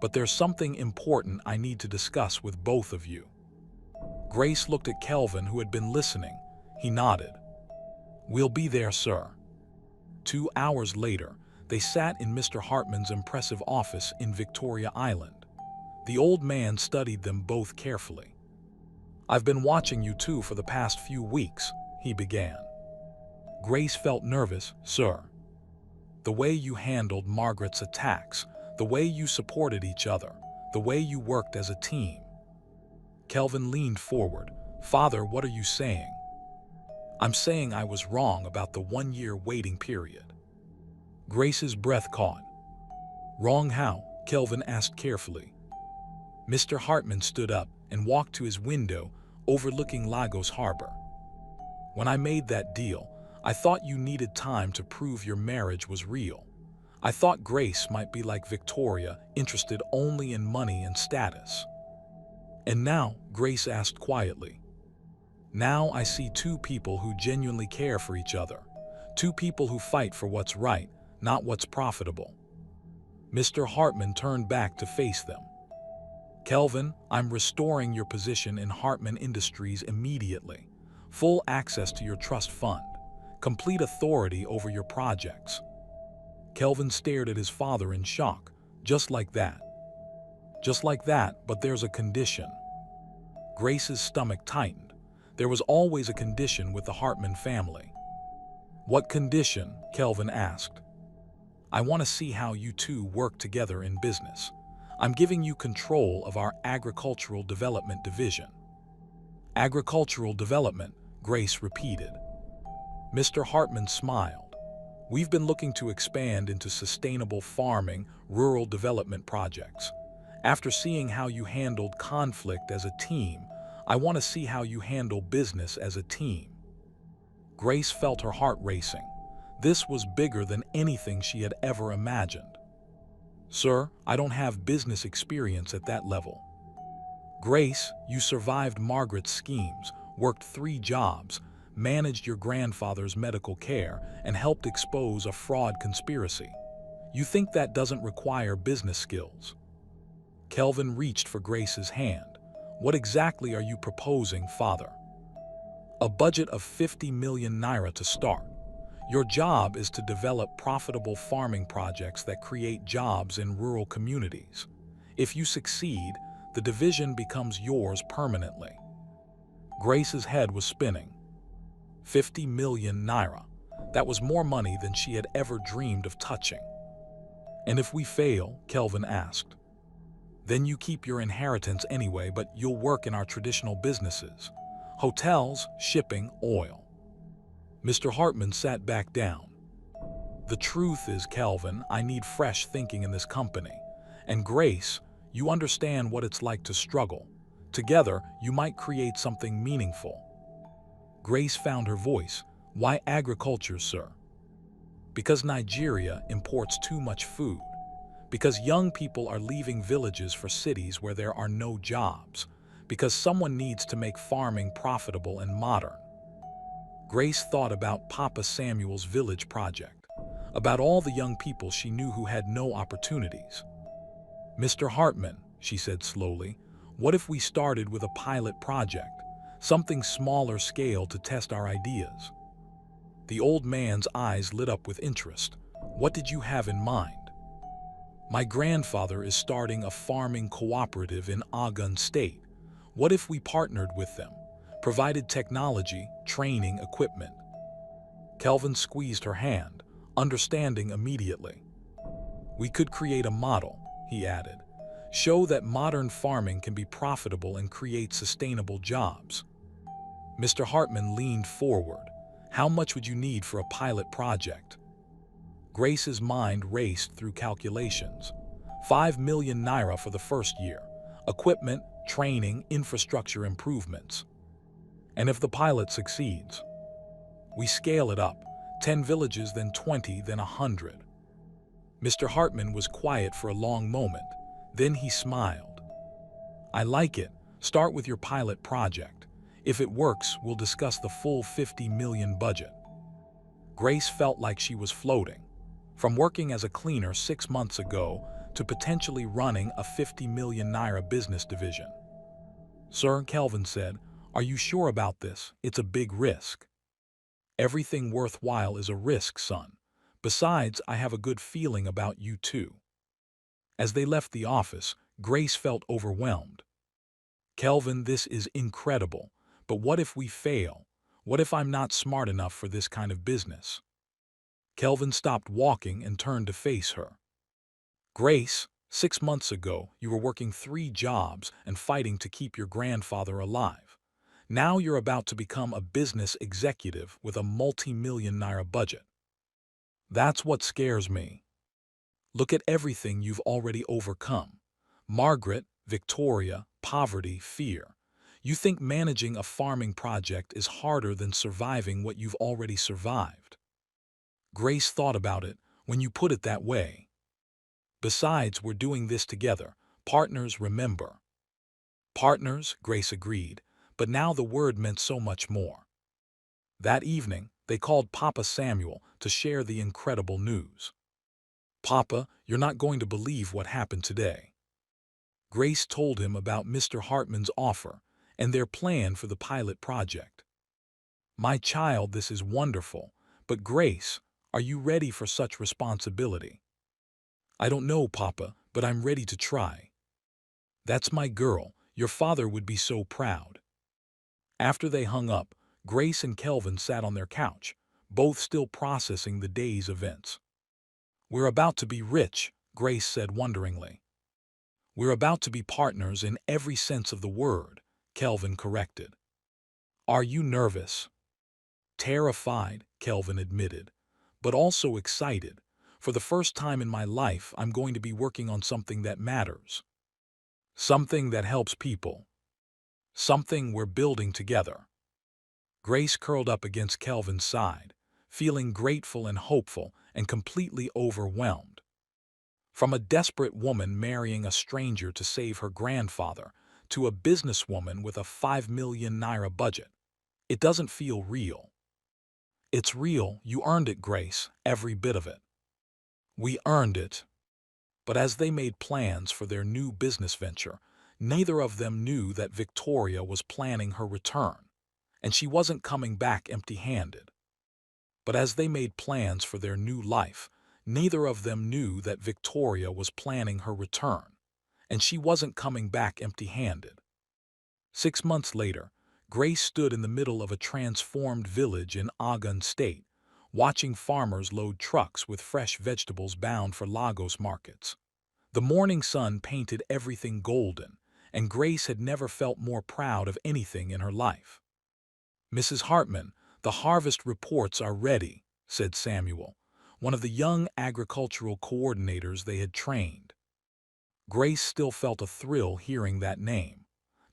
Speaker 1: but there's something important I need to discuss with both of you." Grace looked at Kelvin, who had been listening. He nodded. "We'll be there, sir." 2 hours later, they sat in Mr. Hartman's impressive office in Victoria Island. The old man studied them both carefully. "I've been watching you two for the past few weeks," he began. Grace felt nervous. "Sir, the way you handled Margaret's attacks, the way you supported each other, the way you worked as a team." Kelvin leaned forward. "Father, what are you saying?" "I'm saying I was wrong about the 1-year waiting period." Grace's breath caught. "Wrong how?" Kelvin asked carefully. Mr. Hartman stood up and walked to his window overlooking Lagos Harbor. "When I made that deal, I thought you needed time to prove your marriage was real. I thought Grace might be like Victoria, interested only in money and status." "And now," Grace asked quietly, "now I see two people who genuinely care for each other. Two people who fight for what's right, not what's profitable." Mr. Hartman turned back to face them. "Kelvin, I'm restoring your position in Hartman Industries immediately. Full access to your trust fund. Complete authority over your projects." Kelvin stared at his father in shock. "Just like that?" "Just like that, but there's a condition." Grace's stomach tightened. There was always a condition with the Hartman family. "What condition?" Kelvin asked. "I want to see how you two work together in business. I'm giving you control of our agricultural development division." "Agricultural development," Grace repeated. Mr. Hartman smiled. "We've been looking to expand into sustainable farming, rural development projects. After seeing how you handled conflict as a team, I want to see how you handle business as a team." Grace felt her heart racing. This was bigger than anything she had ever imagined. "Sir, I don't have business experience at that level." "Grace, you survived Margaret's schemes, worked 3 jobs, managed your grandfather's medical care, and helped expose a fraud conspiracy. You think that doesn't require business skills?" Kelvin reached for Grace's hand. "What exactly are you proposing, father?" "A budget of 50 million naira to start. Your job is to develop profitable farming projects that create jobs in rural communities. If you succeed, the division becomes yours permanently." Grace's head was spinning. 50 million naira. That was more money than she had ever dreamed of touching. "And if we fail?" Kelvin asked. "Then you keep your inheritance anyway, but you'll work in our traditional businesses. Hotels, shipping, oil." Mr. Hartman sat back down. "The truth is, Kelvin, I need fresh thinking in this company. And Grace, you understand what it's like to struggle. Together, you might create something meaningful." Grace found her voice. "Why agriculture, sir?" "Because Nigeria imports too much food. Because young people are leaving villages for cities where there are no jobs. Because someone needs to make farming profitable and modern." Grace thought about Papa Samuel's village project, about all the young people she knew who had no opportunities. "Mr. Hartman," she said slowly, "what if we started with a pilot project, something smaller scale to test our ideas?" The old man's eyes lit up with interest. What did you have in mind? My grandfather is starting a farming cooperative in Ogun State. What if we partnered with them, provided technology, training, equipment? Kelvin squeezed her hand, understanding immediately. We could create a model, he added. Show that modern farming can be profitable and create sustainable jobs. Mr. Hartman leaned forward. How much would you need for a pilot project? Grace's mind raced through calculations. 5 million naira for the first year. Equipment, training, infrastructure improvements. And if the pilot succeeds? We scale it up. 10 villages, then 20, then 100. Mr. Hartman was quiet for a long moment. Then he smiled. I like it. Start with your pilot project. If it works, we'll discuss the full 50 million budget. Grace felt like she was floating. From working as a cleaner 6 months ago to potentially running a 50 million naira business division. Sir, Kelvin said, are you sure about this? It's a big risk. Everything worthwhile is a risk, son. Besides, I have a good feeling about you too. As they left the office, Grace felt overwhelmed. Kelvin, this is incredible. But what if we fail? What if I'm not smart enough for this kind of business? Kelvin stopped walking and turned to face her. Grace, 6 months ago, you were working 3 jobs and fighting to keep your grandfather alive. Now you're about to become a business executive with a multi-million naira budget. That's what scares me. Look at everything you've already overcome. Margaret, Victoria, poverty, fear. You think managing a farming project is harder than surviving what you've already survived. Grace thought about it when you put it that way. Besides, we're doing this together. Partners, remember. Partners, Grace agreed, but now the word meant so much more. That evening, they called Papa Samuel to share the incredible news. Papa, you're not going to believe what happened today. Grace told him about Mr. Hartman's offer and their plan for the pilot project. My child, this is wonderful, but Grace, are you ready for such responsibility? I don't know, Papa, but I'm ready to try. That's my girl. Your father would be so proud. After they hung up, Grace and Kelvin sat on their couch, both still processing the day's events. We're about to be rich, Grace said wonderingly. We're about to be partners in every sense of the word, Kelvin corrected. Are you nervous? Terrified, Kelvin admitted, but also excited. For the first time in my life, I'm going to be working on something that matters. Something that helps people. Something we're building together. Grace curled up against Kelvin's side, feeling grateful and hopeful and completely overwhelmed. From a desperate woman marrying a stranger to save her grandfather to a businesswoman with a 5 million naira budget, it doesn't feel real. It's real. You earned it, Grace, every bit of it. We earned it. But as they made plans for their new business venture, neither of them knew that Victoria was planning her return, and she wasn't coming back empty-handed. But as they made plans for their new life, neither of them knew that Victoria was planning her return, and she wasn't coming back empty-handed. 6 months later, Grace stood in the middle of a transformed village in Ogun State, watching farmers load trucks with fresh vegetables bound for Lagos markets. The morning sun painted everything golden, and Grace had never felt more proud of anything in her life. Mrs. Hartman, the harvest reports are ready, said Samuel, one of the young agricultural coordinators they had trained. Grace still felt a thrill hearing that name,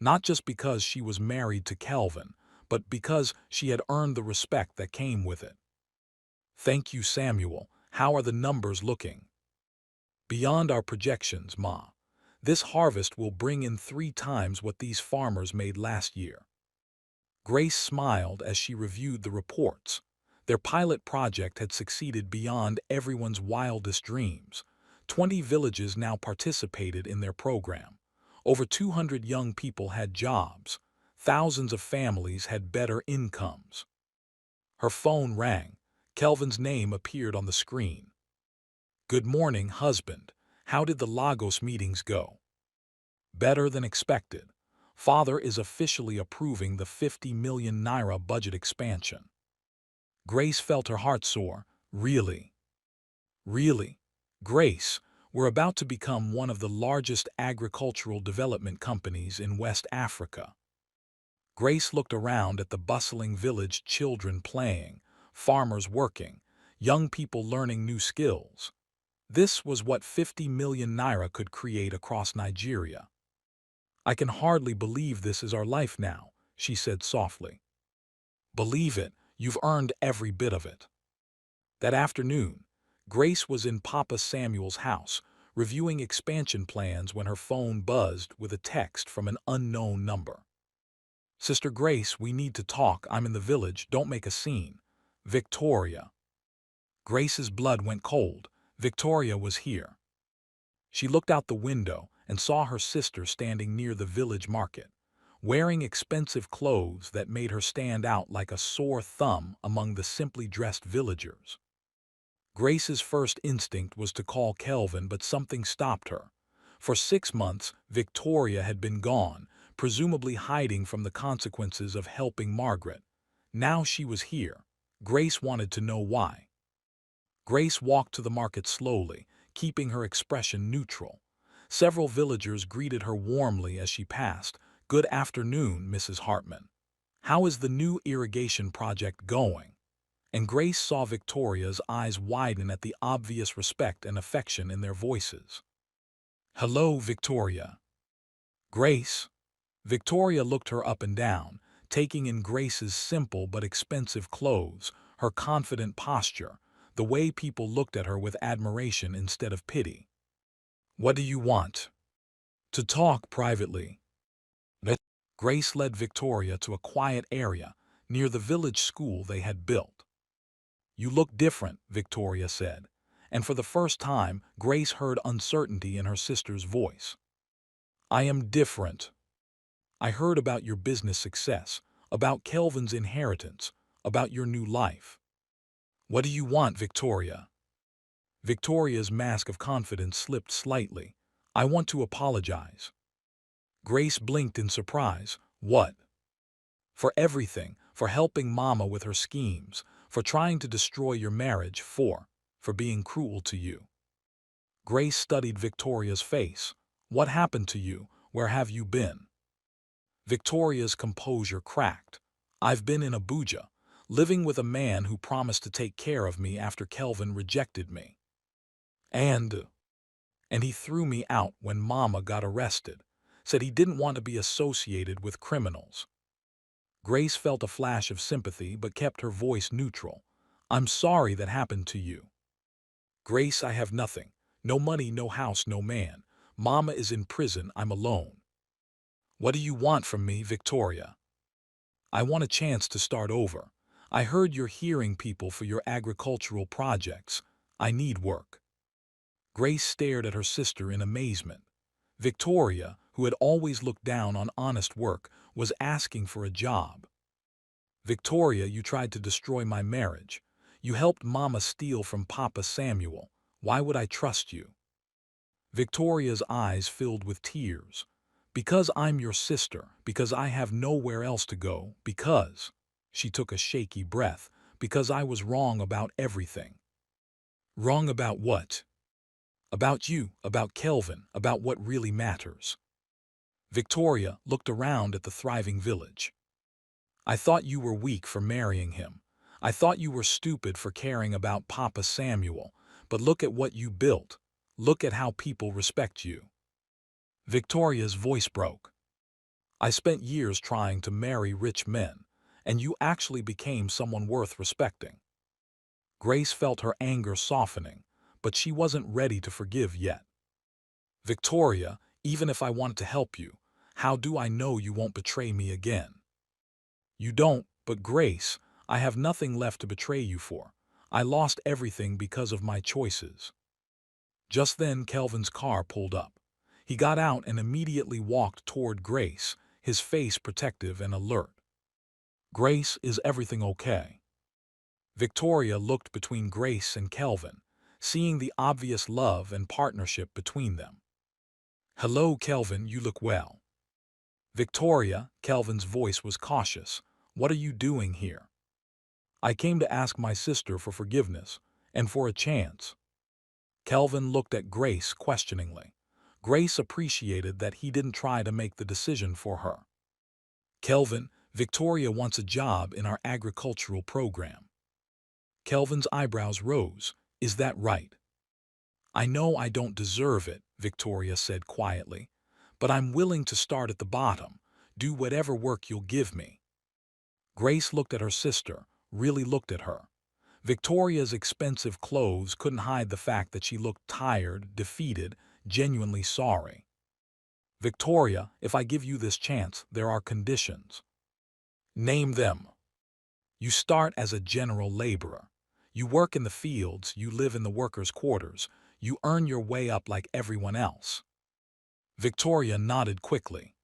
Speaker 1: not just because she was married to Kelvin, but because she had earned the respect that came with it. Thank you, Samuel. How are the numbers looking? Beyond our projections, Ma. This harvest will bring in 3 times what these farmers made last year. Grace smiled as she reviewed the reports. Their pilot project had succeeded beyond everyone's wildest dreams. 20 villages now participated in their program. Over 200 young people had jobs. Thousands of families had better incomes. Her phone rang. Kelvin's name appeared on the screen. "Good morning, husband. How did the Lagos meetings go?" "Better than expected. Father is officially approving the 50 million naira budget expansion." Grace felt her heart soar. "Really? Really? Grace, we're about to become one of the largest agricultural development companies in West Africa." Grace looked around at the bustling village, children playing, farmers working, young people learning new skills. This was what 50 million naira could create across Nigeria. "I can hardly believe this is our life now," she said softly. "Believe it, you've earned every bit of it." That afternoon, Grace was in Papa Samuel's house, reviewing expansion plans when her phone buzzed with a text from an unknown number. "Sister Grace, we need to talk. I'm in the village. Don't make a scene. Victoria." Grace's blood went cold. Victoria was here. She looked out the window and saw her sister standing near the village market, wearing expensive clothes that made her stand out like a sore thumb among the simply dressed villagers. Grace's first instinct was to call Kelvin, but something stopped her. For 6 months, Victoria had been gone, presumably hiding from the consequences of helping Margaret. Now she was here. Grace wanted to know why. Grace walked to the market slowly, keeping her expression neutral. Several villagers greeted her warmly as she passed. "Good afternoon, Mrs. Hartman. How is the new irrigation project going?" And Grace saw Victoria's eyes widen at the obvious respect and affection in their voices. "Hello, Victoria." "Grace?" Victoria looked her up and down, taking in Grace's simple but expensive clothes, her confident posture, the way people looked at her with admiration instead of pity. "What do you want?" "To talk privately." Grace led Victoria to a quiet area near the village school they had built. "You look different," Victoria said, and for the first time, Grace heard uncertainty in her sister's voice. "I am different. I heard about your business success, about Kelvin's inheritance, about your new life." "What do you want, Victoria?" Victoria's mask of confidence slipped slightly. "I want to apologize." Grace blinked in surprise. "What?" "For everything, for helping Mama with her schemes, for trying to destroy your marriage, for being cruel to you." Grace studied Victoria's face. "What happened to you? Where have you been?" Victoria's composure cracked. "I've been in Abuja, living with a man who promised to take care of me after Kelvin rejected me. And he threw me out when Mama got arrested, said he didn't want to be associated with criminals." Grace felt a flash of sympathy but kept her voice neutral. "I'm sorry that happened to you." "Grace, I have nothing. No money, no house, no man. Mama is in prison, I'm alone." "What do you want from me, Victoria?" "I want a chance to start over. I heard you're hearing people for your agricultural projects. I need work." Grace stared at her sister in amazement. Victoria, who had always looked down on honest work, was asking for a job. "Victoria, you tried to destroy my marriage. You helped Mama steal from Papa Samuel. Why would I trust you?" Victoria's eyes filled with tears. "Because I'm your sister, because I have nowhere else to go, because—" she took a shaky breath, "because I was wrong about everything." "Wrong about what?" "About you, about Kelvin, about what really matters." Victoria looked around at the thriving village. "I thought you were weak for marrying him. I thought you were stupid for caring about Papa Samuel. But look at what you built. Look at how people respect you." Victoria's voice broke. "I spent years trying to marry rich men, and you actually became someone worth respecting." Grace felt her anger softening, but she wasn't ready to forgive yet. "Victoria, even if I wanted to help you, how do I know you won't betray me again?" "You don't, but Grace, I have nothing left to betray you for. I lost everything because of my choices." Just then Kelvin's car pulled up. He got out and immediately walked toward Grace, his face protective and alert. "Grace, is everything okay?" Victoria looked between Grace and Kelvin, seeing the obvious love and partnership between them. "Hello, Kelvin, you look well." "Victoria," Kelvin's voice was cautious. "What are you doing here?" "I came to ask my sister for forgiveness, and for a chance." Kelvin looked at Grace questioningly. Grace appreciated that he didn't try to make the decision for her. "Kelvin, Victoria wants a job in our agricultural program." Kelvin's eyebrows rose. "Is that right?" "I know I don't deserve it," Victoria said quietly, "but I'm willing to start at the bottom, do whatever work you'll give me." Grace looked at her sister, really looked at her. Victoria's expensive clothes couldn't hide the fact that she looked tired, defeated, genuinely sorry. "Victoria, if I give you this chance, there are conditions." "Name them." "You start as a general laborer. You work in the fields, you live in the workers' quarters, you earn your way up like everyone else." Victoria nodded quickly.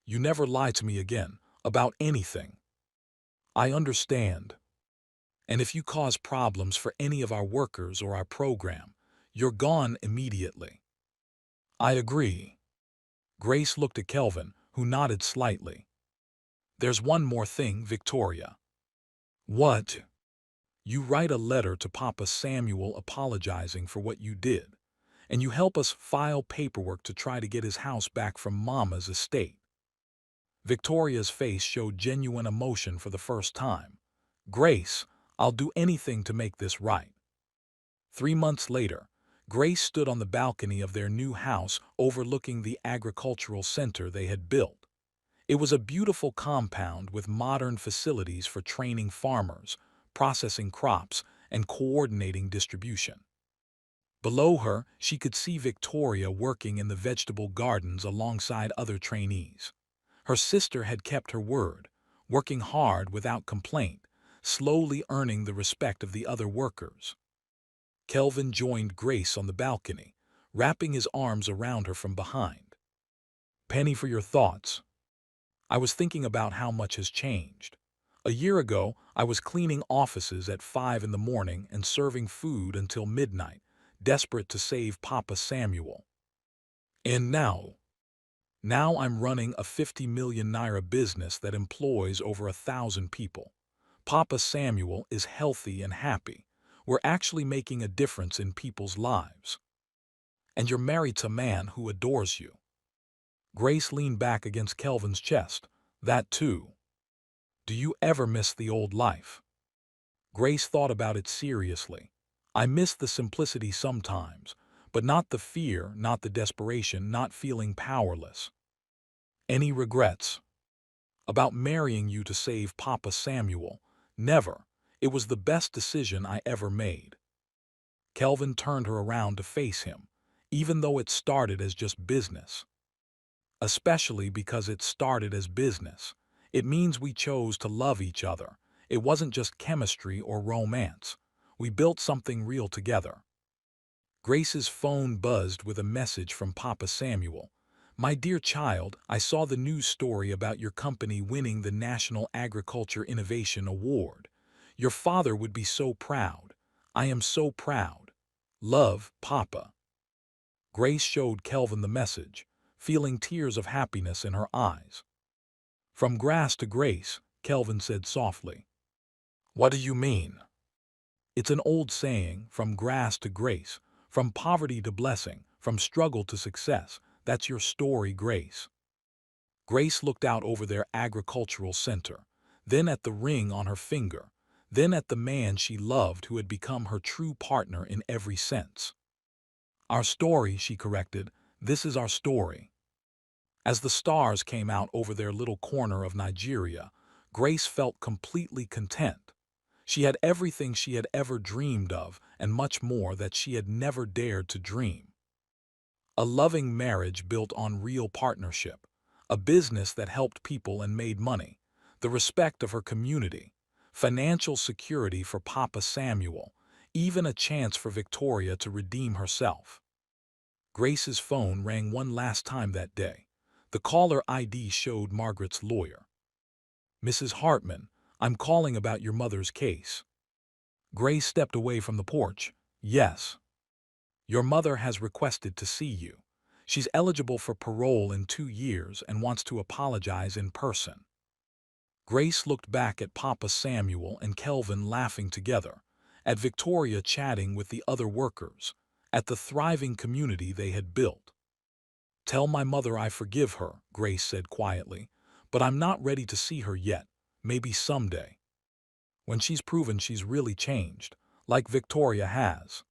Speaker 1: "You never lie to me again, about anything." "I understand. And if you cause problems for any of our workers or our program, you're gone immediately." "I agree." Grace looked at Kelvin, who nodded slightly. "There's one more thing, Victoria." "What?" "You write a letter to Papa Samuel apologizing for what you did, and you help us file paperwork to try to get his house back from Mama's estate." Victoria's face showed genuine emotion for the first time. "Grace, I'll do anything to make this right." 3 months later, Grace stood on the balcony of their new house overlooking the agricultural center they had built. It was a beautiful compound with modern facilities for training farmers, processing crops, and coordinating distribution. Below her, she could see Victoria working in the vegetable gardens alongside other trainees. Her sister had kept her word, working hard without complaint, slowly earning the respect of the other workers. Kelvin joined Grace on the balcony, wrapping his arms around her from behind. "Penny, for your thoughts. I was thinking about how much has changed. A year ago, I was cleaning offices at 5 in the morning and serving food until midnight, desperate to save Papa Samuel. And now I'm running a 50 million naira business that employs over 1,000 people. Papa Samuel is healthy and happy. We're actually making a difference in people's lives. And you're married to a man who adores you." Grace leaned back against Kelvin's chest. "That too. Do you ever miss the old life?" Grace thought about it seriously. "I miss the simplicity sometimes, but not the fear, not the desperation, not feeling powerless." "Any regrets?" "About marrying you to save Papa Samuel? Never. It was the best decision I ever made." Kelvin turned her around to face him, "Even though it started as just business." "Especially because it started as business. It means we chose to love each other. It wasn't just chemistry or romance. We built something real together." Grace's phone buzzed with a message from Papa Samuel. "My dear child, I saw the news story about your company winning the National Agriculture Innovation Award. Your father would be so proud. I am so proud. Love, Papa." Grace showed Kelvin the message, feeling tears of happiness in her eyes. "From grass to grace," Kelvin said softly. "What do you mean?" "It's an old saying, from grass to grace, from poverty to blessing, from struggle to success. That's your story, Grace." Grace looked out over their agricultural center, then at the ring on her finger, then at the man she loved who had become her true partner in every sense. "Our story," she corrected. "This is our story." As the stars came out over their little corner of Nigeria, Grace felt completely content. She had everything she had ever dreamed of and much more that she had never dared to dream. A loving marriage built on real partnership, a business that helped people and made money, the respect of her community, financial security for Papa Samuel, even a chance for Victoria to redeem herself. Grace's phone rang one last time that day. The caller ID showed Margaret's lawyer. "Mrs. Hartman, I'm calling about your mother's case." Grace stepped away from the porch. Yes. Your mother has requested to see you. She's eligible for parole in 2 years and wants to apologize in person. Grace looked back at Papa Samuel and Kelvin laughing together, at Victoria chatting with the other workers, at the thriving community they had built. Tell my mother I forgive her, Grace said quietly, but I'm not ready to see her yet, maybe someday. When she's proven she's really changed, like Victoria has.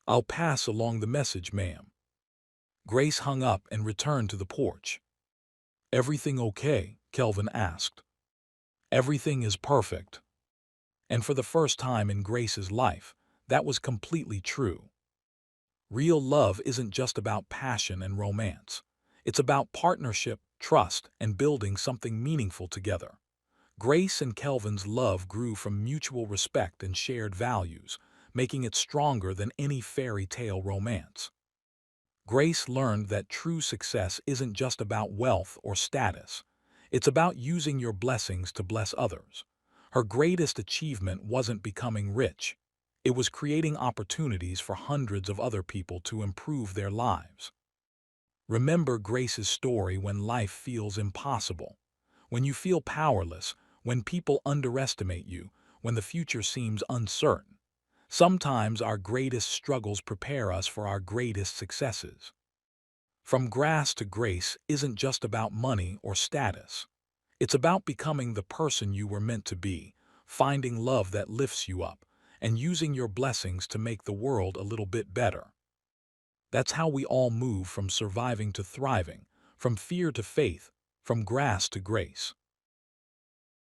Speaker 1: I'll pass along the message, ma'am. Grace hung up and returned to the porch. Everything okay? Kelvin asked. Everything is perfect. And for the first time in Grace's life, that was completely true. Real love isn't just about passion and romance. It's about partnership, trust, and building something meaningful together. Grace and Kelvin's love grew from mutual respect and shared values, making it stronger than any fairy tale romance. Grace learned that true success isn't just about wealth or status. It's about using your blessings to bless others. Her greatest achievement wasn't becoming rich. It was creating opportunities for hundreds of other people to improve their lives. Remember Grace's story when life feels impossible, when you feel powerless, when people underestimate you, when the future seems uncertain. Sometimes our greatest struggles prepare us for our greatest successes. From grass to grace isn't just about money or status. It's about becoming the person you were meant to be, finding love that lifts you up, and using your blessings to make the world a little bit better. That's how we all move from surviving to thriving, from fear to faith, from grass to grace.